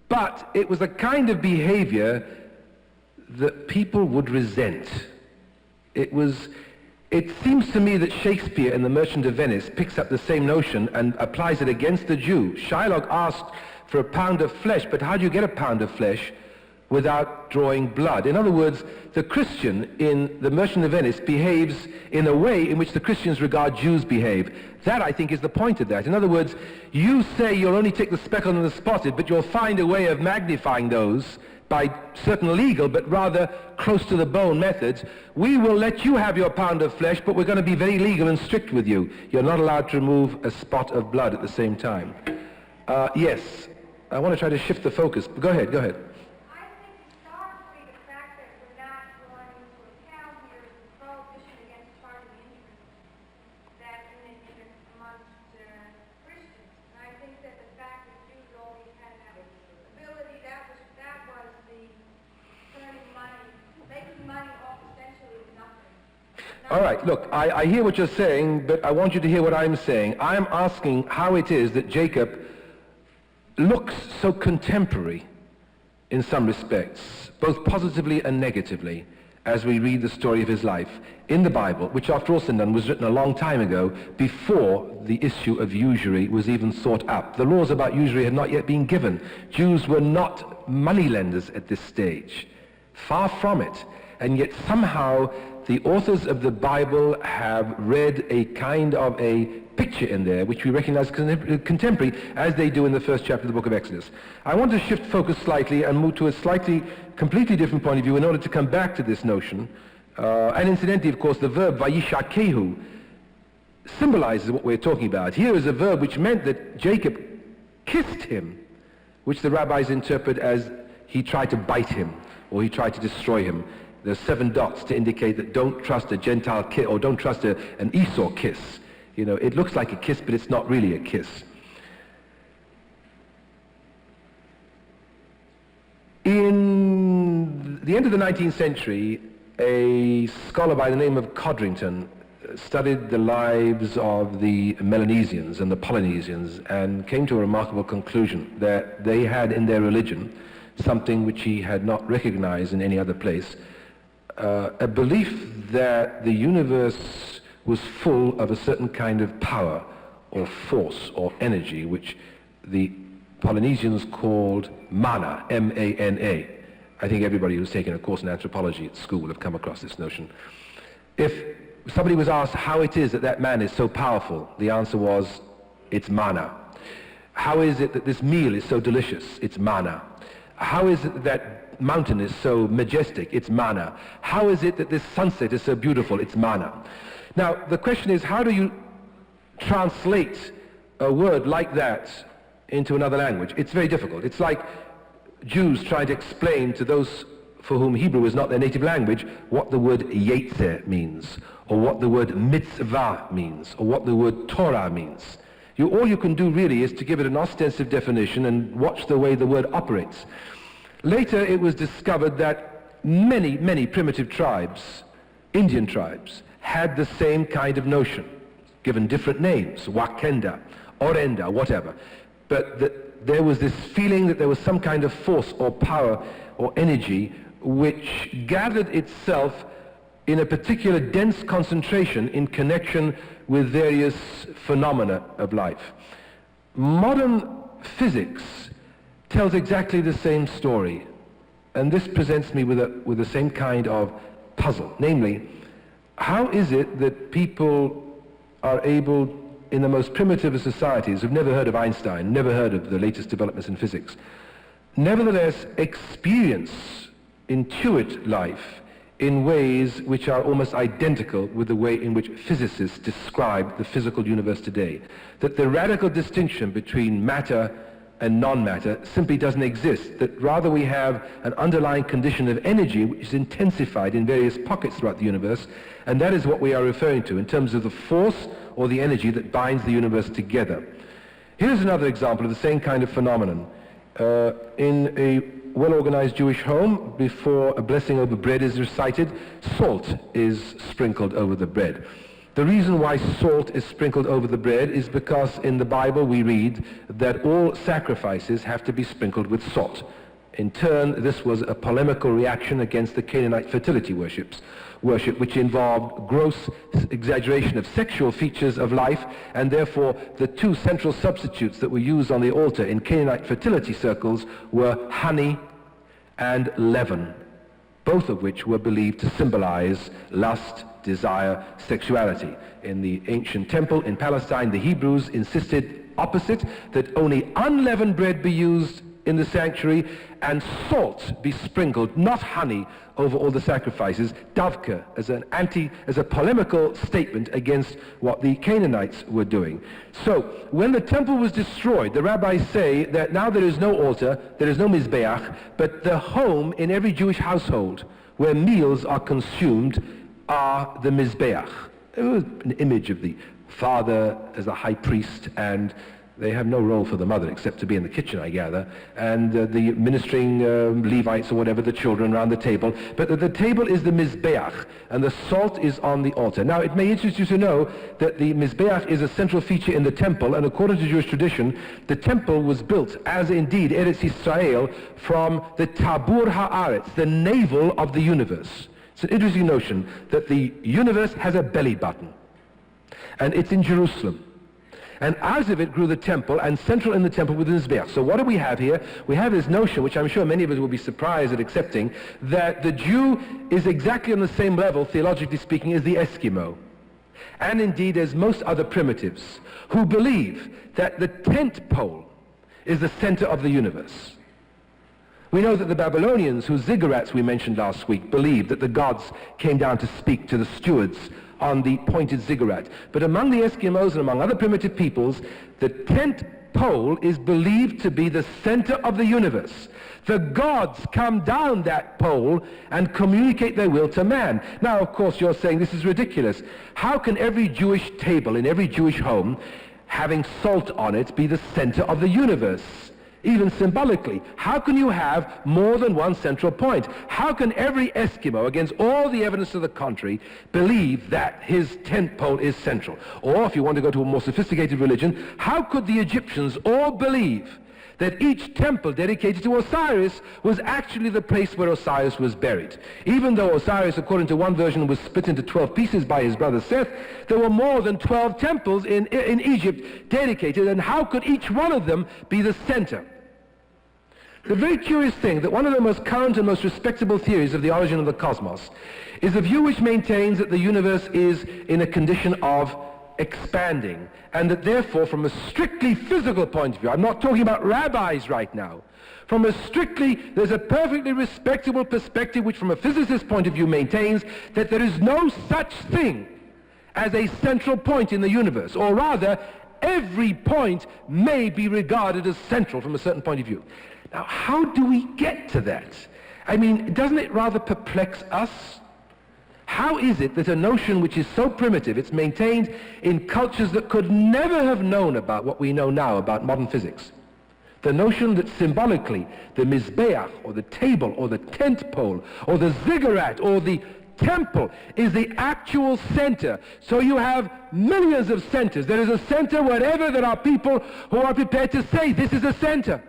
but it was a kind of behavior that people would resent. It seems to me that Shakespeare in The Merchant of Venice picks up the same notion and applies it against the Jew. Shylock asked for a pound of flesh, but how do you get a pound of flesh without drawing blood? In other words, the Christian in The Merchant of Venice behaves in a way in which the Christians regard Jews behave. That, I think, is the point of that. In other words, you say you'll only take the speckled and the spotted, but you'll find a way of magnifying those by certain legal but rather close to the bone methods. We will let you have your pound of flesh, but we're going to be very legal and strict with you. You're not allowed to remove a spot of blood at the same time. Yes, I want to try to shift the focus. Go ahead. I think historically the fact that we're not going into account here is the prohibition against party interest that amongst Christians. And I think that the fact that Jews always had that ability, that was the turning money, making money off essentially nothing. All right, look, I hear what you're saying, but I want you to hear what I'm saying. I'm asking how it is that Jacob looks so contemporary in some respects, both positively and negatively, as we read the story of his life in the Bible, which after all said and done was written a long time ago, before the issue of usury was even thought up. The laws about usury had not yet been given. Jews were not moneylenders at this stage. Far from it. And yet somehow the authors of the Bible have read a kind of a picture in there which we recognize contemporary, as they do in the first chapter of the book of Exodus. I want to shift focus slightly and move to a completely different point of view in order to come back to this notion. And incidentally, of course, the verb vayishakehu symbolizes what we're talking about. Here is a verb which meant that Jacob kissed him, which the rabbis interpret as he tried to bite him or he tried to destroy him. There's 7 dots to indicate that don't trust a Gentile kiss, or don't trust an Esau kiss. You know, it looks like a kiss, but it's not really a kiss. In the end of the 19th century, a scholar by the name of Codrington studied the lives of the Melanesians and the Polynesians and came to a remarkable conclusion that they had in their religion something which he had not recognized in any other place, a belief that the universe was full of a certain kind of power or force or energy which the Polynesians called mana, M-A-N-A. I think everybody who's taken a course in anthropology at school will have come across this notion. If somebody was asked how it is that that man is so powerful, the answer was, it's mana. How is it that this meal is so delicious? It's mana. How is it that mountain is so majestic? It's mana. How is it that this sunset is so beautiful? It's mana. Now, the question is, how do you translate a word like that into another language? It's very difficult. It's like Jews trying to explain to those for whom Hebrew is not their native language what the word yetzer means, or what the word mitzvah means, or what the word Torah means. All you can do really is to give it an ostensive definition and watch the way the word operates. Later it was discovered that many, many primitive tribes, Indian tribes, had the same kind of notion. given different names, Wakenda, Orenda, whatever. But that there was this feeling that there was some kind of force or power or energy which gathered itself in a particular dense concentration in connection with various phenomena of life. Modern physics tells exactly the same story, and this presents me with the same kind of puzzle. Namely, how is it that people are able, in the most primitive of societies, who've never heard of Einstein, never heard of the latest developments in physics, nevertheless experience, intuit life in ways which are almost identical with the way in which physicists describe the physical universe today? That the radical distinction between matter and non-matter simply doesn't exist, that rather we have an underlying condition of energy which is intensified in various pockets throughout the universe, and that is what we are referring to in terms of the force or the energy that binds the universe together. Here's another example of the same kind of phenomenon. In a well-organized Jewish home, before a blessing over bread is recited, salt is sprinkled over the bread. The reason why salt is sprinkled over the bread is because in the Bible we read that all sacrifices have to be sprinkled with salt. In turn, this was a polemical reaction against the Canaanite fertility worship, which involved gross exaggeration of sexual features of life, and therefore the two central substitutes that were used on the altar in Canaanite fertility circles were honey and leaven, both of which were believed to symbolize lust, desire, sexuality. In the ancient temple in Palestine, the Hebrews insisted opposite, that only unleavened bread be used in the sanctuary and salt be sprinkled, not honey, over all the sacrifices, davka, as a polemical statement against what the Canaanites were doing. So when the temple was destroyed, the rabbis say that now there is no altar, there is no mizbeach, but the home in every Jewish household where meals are consumed are the mizbeach. It was an image of the father as the high priest, and they have no role for the mother except to be in the kitchen, I gather, and the ministering Levites or whatever, the children around the table. But the table is the mizbeach, and the salt is on the altar. Now, it may interest you to know that the mizbeach is a central feature in the temple, and according to Jewish tradition, the temple was built, as indeed Eretz Yisrael, from the tabur haaretz, the navel of the universe. It's an interesting notion that the universe has a belly button, and it's in Jerusalem. And out of it grew the temple, and central in the temple was the Mizbeach. So what do we have here? We have this notion, which I'm sure many of us will be surprised at accepting, that the Jew is exactly on the same level, theologically speaking, as the Eskimo, and indeed as most other primitives, who believe that the tent pole is the center of the universe. We know that the Babylonians, whose ziggurats we mentioned last week, believed that the gods came down to speak to the stewards on the pointed ziggurat. But among the Eskimos and among other primitive peoples, the tent pole is believed to be the center of the universe. The gods come down that pole and communicate their will to man. Now, of course, you're saying this is ridiculous. How can every Jewish table in every Jewish home, having salt on it, be the center of the universe? Even symbolically, how can you have more than one central point? How can every Eskimo, against all the evidence to the contrary, believe that his tent pole is central? Or, if you want to go to a more sophisticated religion, how could the Egyptians all believe that each temple dedicated to Osiris was actually the place where Osiris was buried? Even though Osiris, according to one version, was split into 12 pieces by his brother Seth, there were more than 12 temples in Egypt dedicated, and how could each one of them be the center? The very curious thing, that one of the most current and most respectable theories of the origin of the cosmos is a view which maintains that the universe is in a condition of expanding, and that therefore, from a strictly physical point of view, I'm not talking about rabbis right now, there's a perfectly respectable perspective which from a physicist's point of view maintains that there is no such thing as a central point in the universe, or rather, every point may be regarded as central from a certain point of view. Now, how do we get to that? I mean, doesn't it rather perplex us? How is it that a notion which is so primitive, it's maintained in cultures that could never have known about what we know now about modern physics? The notion that symbolically the mizbeach, or the table, or the tent pole, or the ziggurat, or the temple is the actual center. So you have millions of centers. There is a center wherever there are people who are prepared to say this is a center.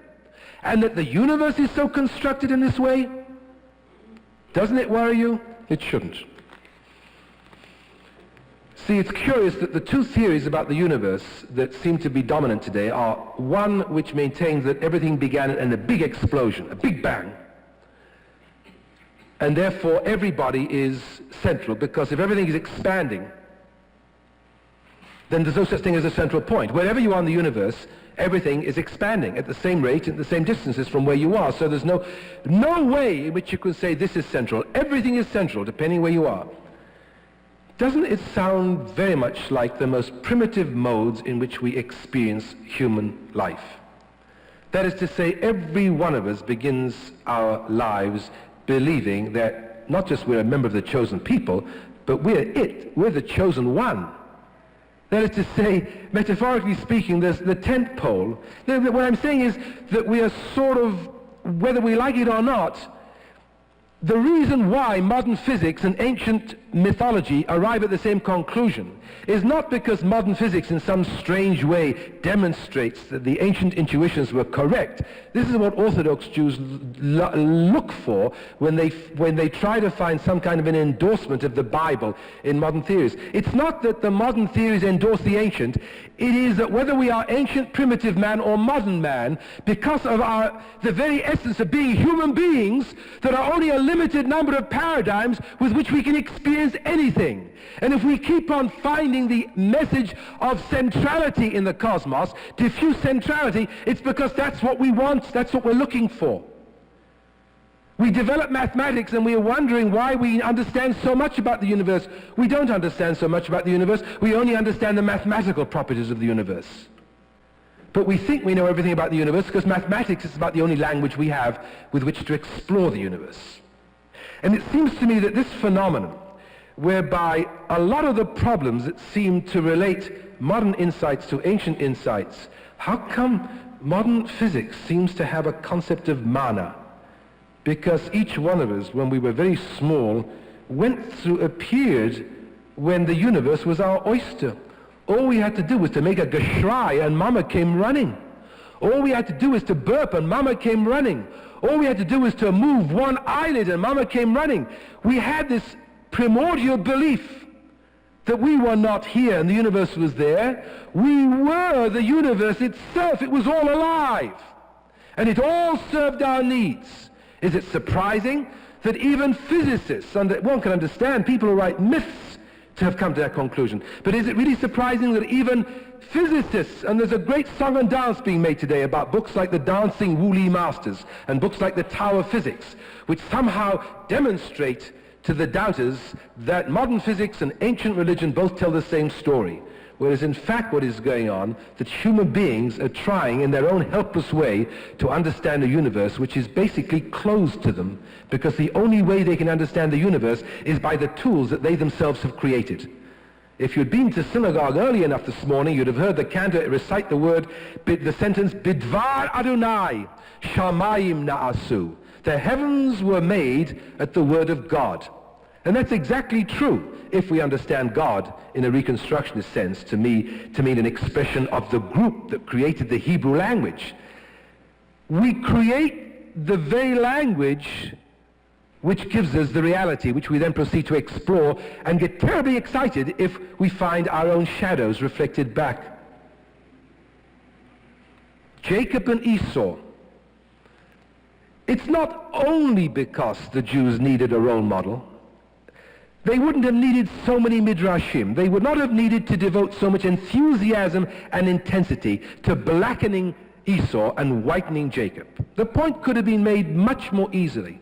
And that the universe is so constructed in this way, doesn't it worry you? It shouldn't. See, it's curious that the two theories about the universe that seem to be dominant today are one which maintains that everything began in a big explosion, a big bang, and therefore everybody is central, because if everything is expanding, then there's no such thing as a central point. Wherever you are in the universe, everything is expanding at the same rate, at the same distances from where you are. So there's no way in which you can say this is central. Everything is central, depending where you are. Doesn't it sound very much like the most primitive modes in which we experience human life? That is to say, every one of us begins our lives believing that not just we're a member of the chosen people, but we're the chosen one. That is to say, metaphorically speaking, there's the tent pole. What I'm saying is that we are sort of, whether we like it or not, the reason why modern physics and ancient mythology arrive at the same conclusion is not because modern physics in some strange way demonstrates that the ancient intuitions were correct. This is what Orthodox Jews look for when they try to find some kind of an endorsement of the Bible in modern theories. It's not that the modern theories endorse the ancient, it is that whether we are ancient primitive man or modern man, because of the very essence of being human beings, there are only a limited number of paradigms with which we can experience anything. And if we keep on finding the message of centrality in the cosmos, diffuse centrality, it's because that's what we want, that's what we're looking for. We develop mathematics and we are wondering why we understand so much about the universe. We don't understand so much about the universe, we only understand the mathematical properties of the universe. But we think we know everything about the universe because mathematics is about the only language we have with which to explore the universe. And it seems to me that this phenomenon, whereby a lot of the problems that seem to relate modern insights to ancient insights, how come modern physics seems to have a concept of mana? Because each one of us, when we were very small, went through a period when the universe was our oyster. All we had to do was to make a geschrei and Mama came running. All we had to do was to burp and Mama came running. All we had to do was to move one eyelid and Mama came running. We had this primordial belief that we were not here and the universe was there. We were the universe itself. It was all alive. And it all served our needs. Is it surprising that even physicists, and one can understand people who write myths to have come to that conclusion, but is it really surprising that even physicists, and there's a great song and dance being made today about books like the Dancing Woolly Masters and books like the Tower of Physics, which somehow demonstrate to the doubters that modern physics and ancient religion both tell the same story. Whereas in fact what is going on, that human beings are trying in their own helpless way to understand a universe which is basically closed to them, because the only way they can understand the universe is by the tools that they themselves have created. If you'd been to synagogue early enough this morning, you'd have heard the cantor recite the sentence, Bidvar Adonai, Shamayim Na'asu. The heavens were made at the word of God. And that's exactly true if we understand God in a Reconstructionist sense to mean an expression of the group that created the Hebrew language. We create the very language which gives us the reality, which we then proceed to explore and get terribly excited if we find our own shadows reflected back. Jacob and Esau. It's not only because the Jews needed a role model. They wouldn't have needed so many midrashim. They would not have needed to devote so much enthusiasm and intensity to blackening Esau and whitening Jacob. The point could have been made much more easily.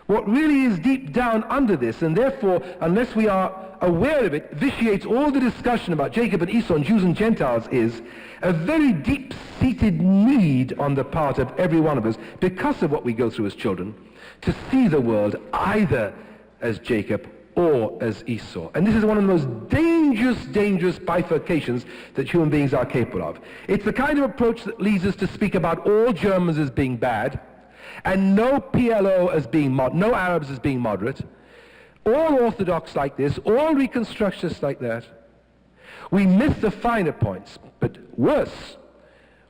What really is deep down under this, and therefore, unless we are aware of it, vitiates all the discussion about Jacob and Esau and Jews and Gentiles, is a very deep-seated need on the part of every one of us, because of what we go through as children, to see the world either as Jacob or as Esau. And this is one of the most dangerous bifurcations that human beings are capable of. It's the kind of approach that leads us to speak about all Germans as being bad, and no PLO as being no Arabs as being moderate, all Orthodox like this, all Reconstructionists like that. We miss the finer points, but worse,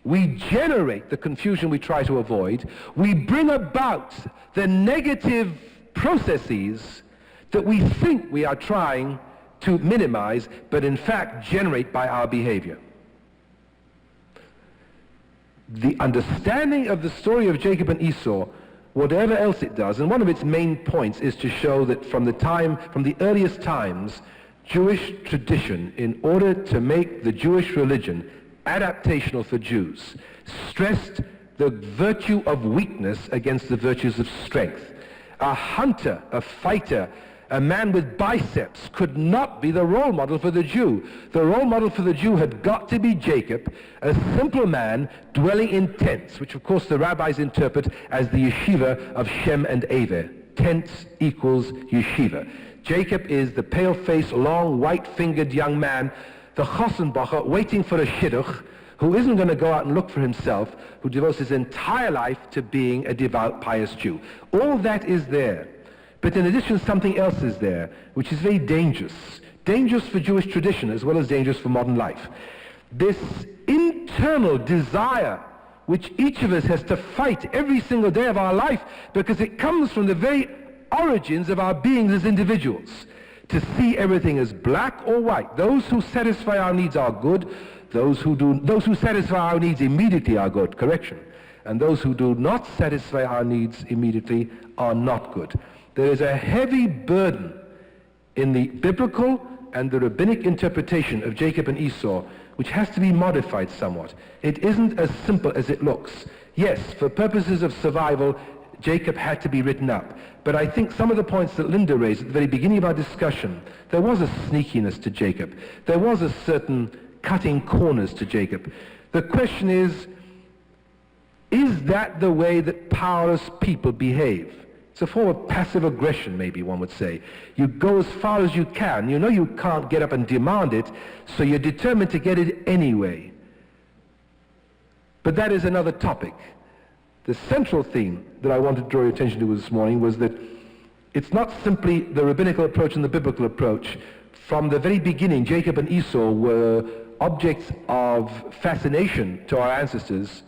we generate the confusion we try to avoid. We bring about the negative processes that we think we are trying to minimize, but in fact generate by our behavior. The understanding of the story of Jacob and Esau, whatever else it does, and one of its main points is to show that from the earliest times, Jewish tradition, in order to make the Jewish religion adaptational for Jews, stressed the virtue of weakness against the virtues of strength. A hunter, a fighter, a man with biceps could not be the role model for the Jew. The role model for the Jew had got to be Jacob, a simple man dwelling in tents, which of course the rabbis interpret as the yeshiva of Shem and Ever. Tents equals yeshiva. Jacob is the pale-faced, long, white-fingered young man, the Chossenbacher, waiting for a shidduch, who isn't going to go out and look for himself, who devotes his entire life to being a devout, pious Jew. All that is there. But in addition, something else is there, which is very dangerous. Dangerous for Jewish tradition as well as dangerous for modern life. This internal desire which each of us has to fight every single day of our life, because it comes from the very origins of our beings as individuals. To see everything as black or white. Those who satisfy our needs are good. Those who satisfy our needs immediately are good. Correction. And those who do not satisfy our needs immediately are not good. There is a heavy burden in the biblical and the rabbinic interpretation of Jacob and Esau, which has to be modified somewhat. It isn't as simple as it looks. Yes, for purposes of survival, Jacob had to be written up. But I think some of the points that Linda raised at the very beginning of our discussion, there was a sneakiness to Jacob. There was a certain cutting corners to Jacob. The question is that the way that powerless people behave? It's a form of passive aggression, maybe one would say. You go as far as you can. You know you can't get up and demand it, so you're determined to get it anyway. But that is another topic. The central theme that I wanted to draw your attention to this morning was that it's not simply the rabbinical approach and the biblical approach. From the very beginning, Jacob and Esau were objects of fascination to our ancestors,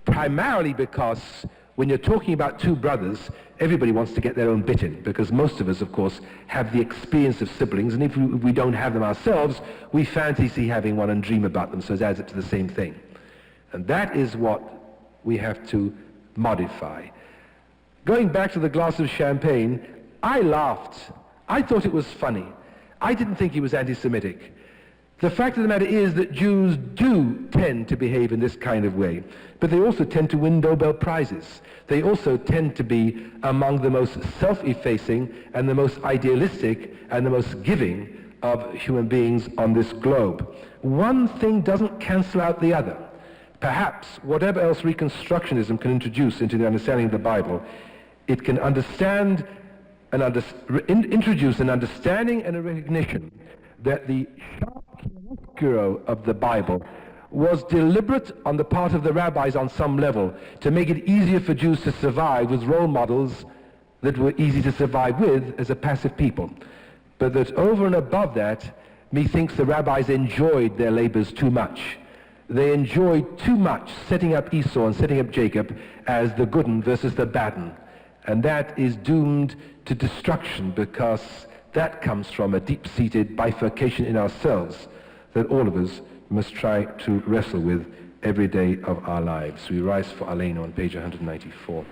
primarily because when you're talking about two brothers, everybody wants to get their own bit in, because most of us, of course, have the experience of siblings, and if we don't have them ourselves, we fancy having one and dream about them, so it adds up to the same thing. And that is what we have to modify. Going back to the glass of champagne, I laughed. I thought it was funny. I didn't think he was anti-Semitic. The fact of the matter is that Jews do tend to behave in this kind of way, but they also tend to win Nobel Prizes. They also tend to be among the most self-effacing and the most idealistic and the most giving of human beings on this globe. One thing doesn't cancel out the other. Perhaps whatever else Reconstructionism can introduce into the understanding of the Bible, it can understand and introduce an understanding and a recognition that the sharp chiaroscuro of the Bible was deliberate on the part of the rabbis on some level to make it easier for Jews to survive with role models that were easy to survive with as a passive people. But that over and above that, methinks the rabbis enjoyed their labors too much. They enjoyed too much setting up Esau and setting up Jacob as the good 'un versus the bad 'un. And that is doomed to destruction, because that comes from a deep-seated bifurcation in ourselves that all of us must try to wrestle with every day of our lives. We rise for Aleinu on page 194.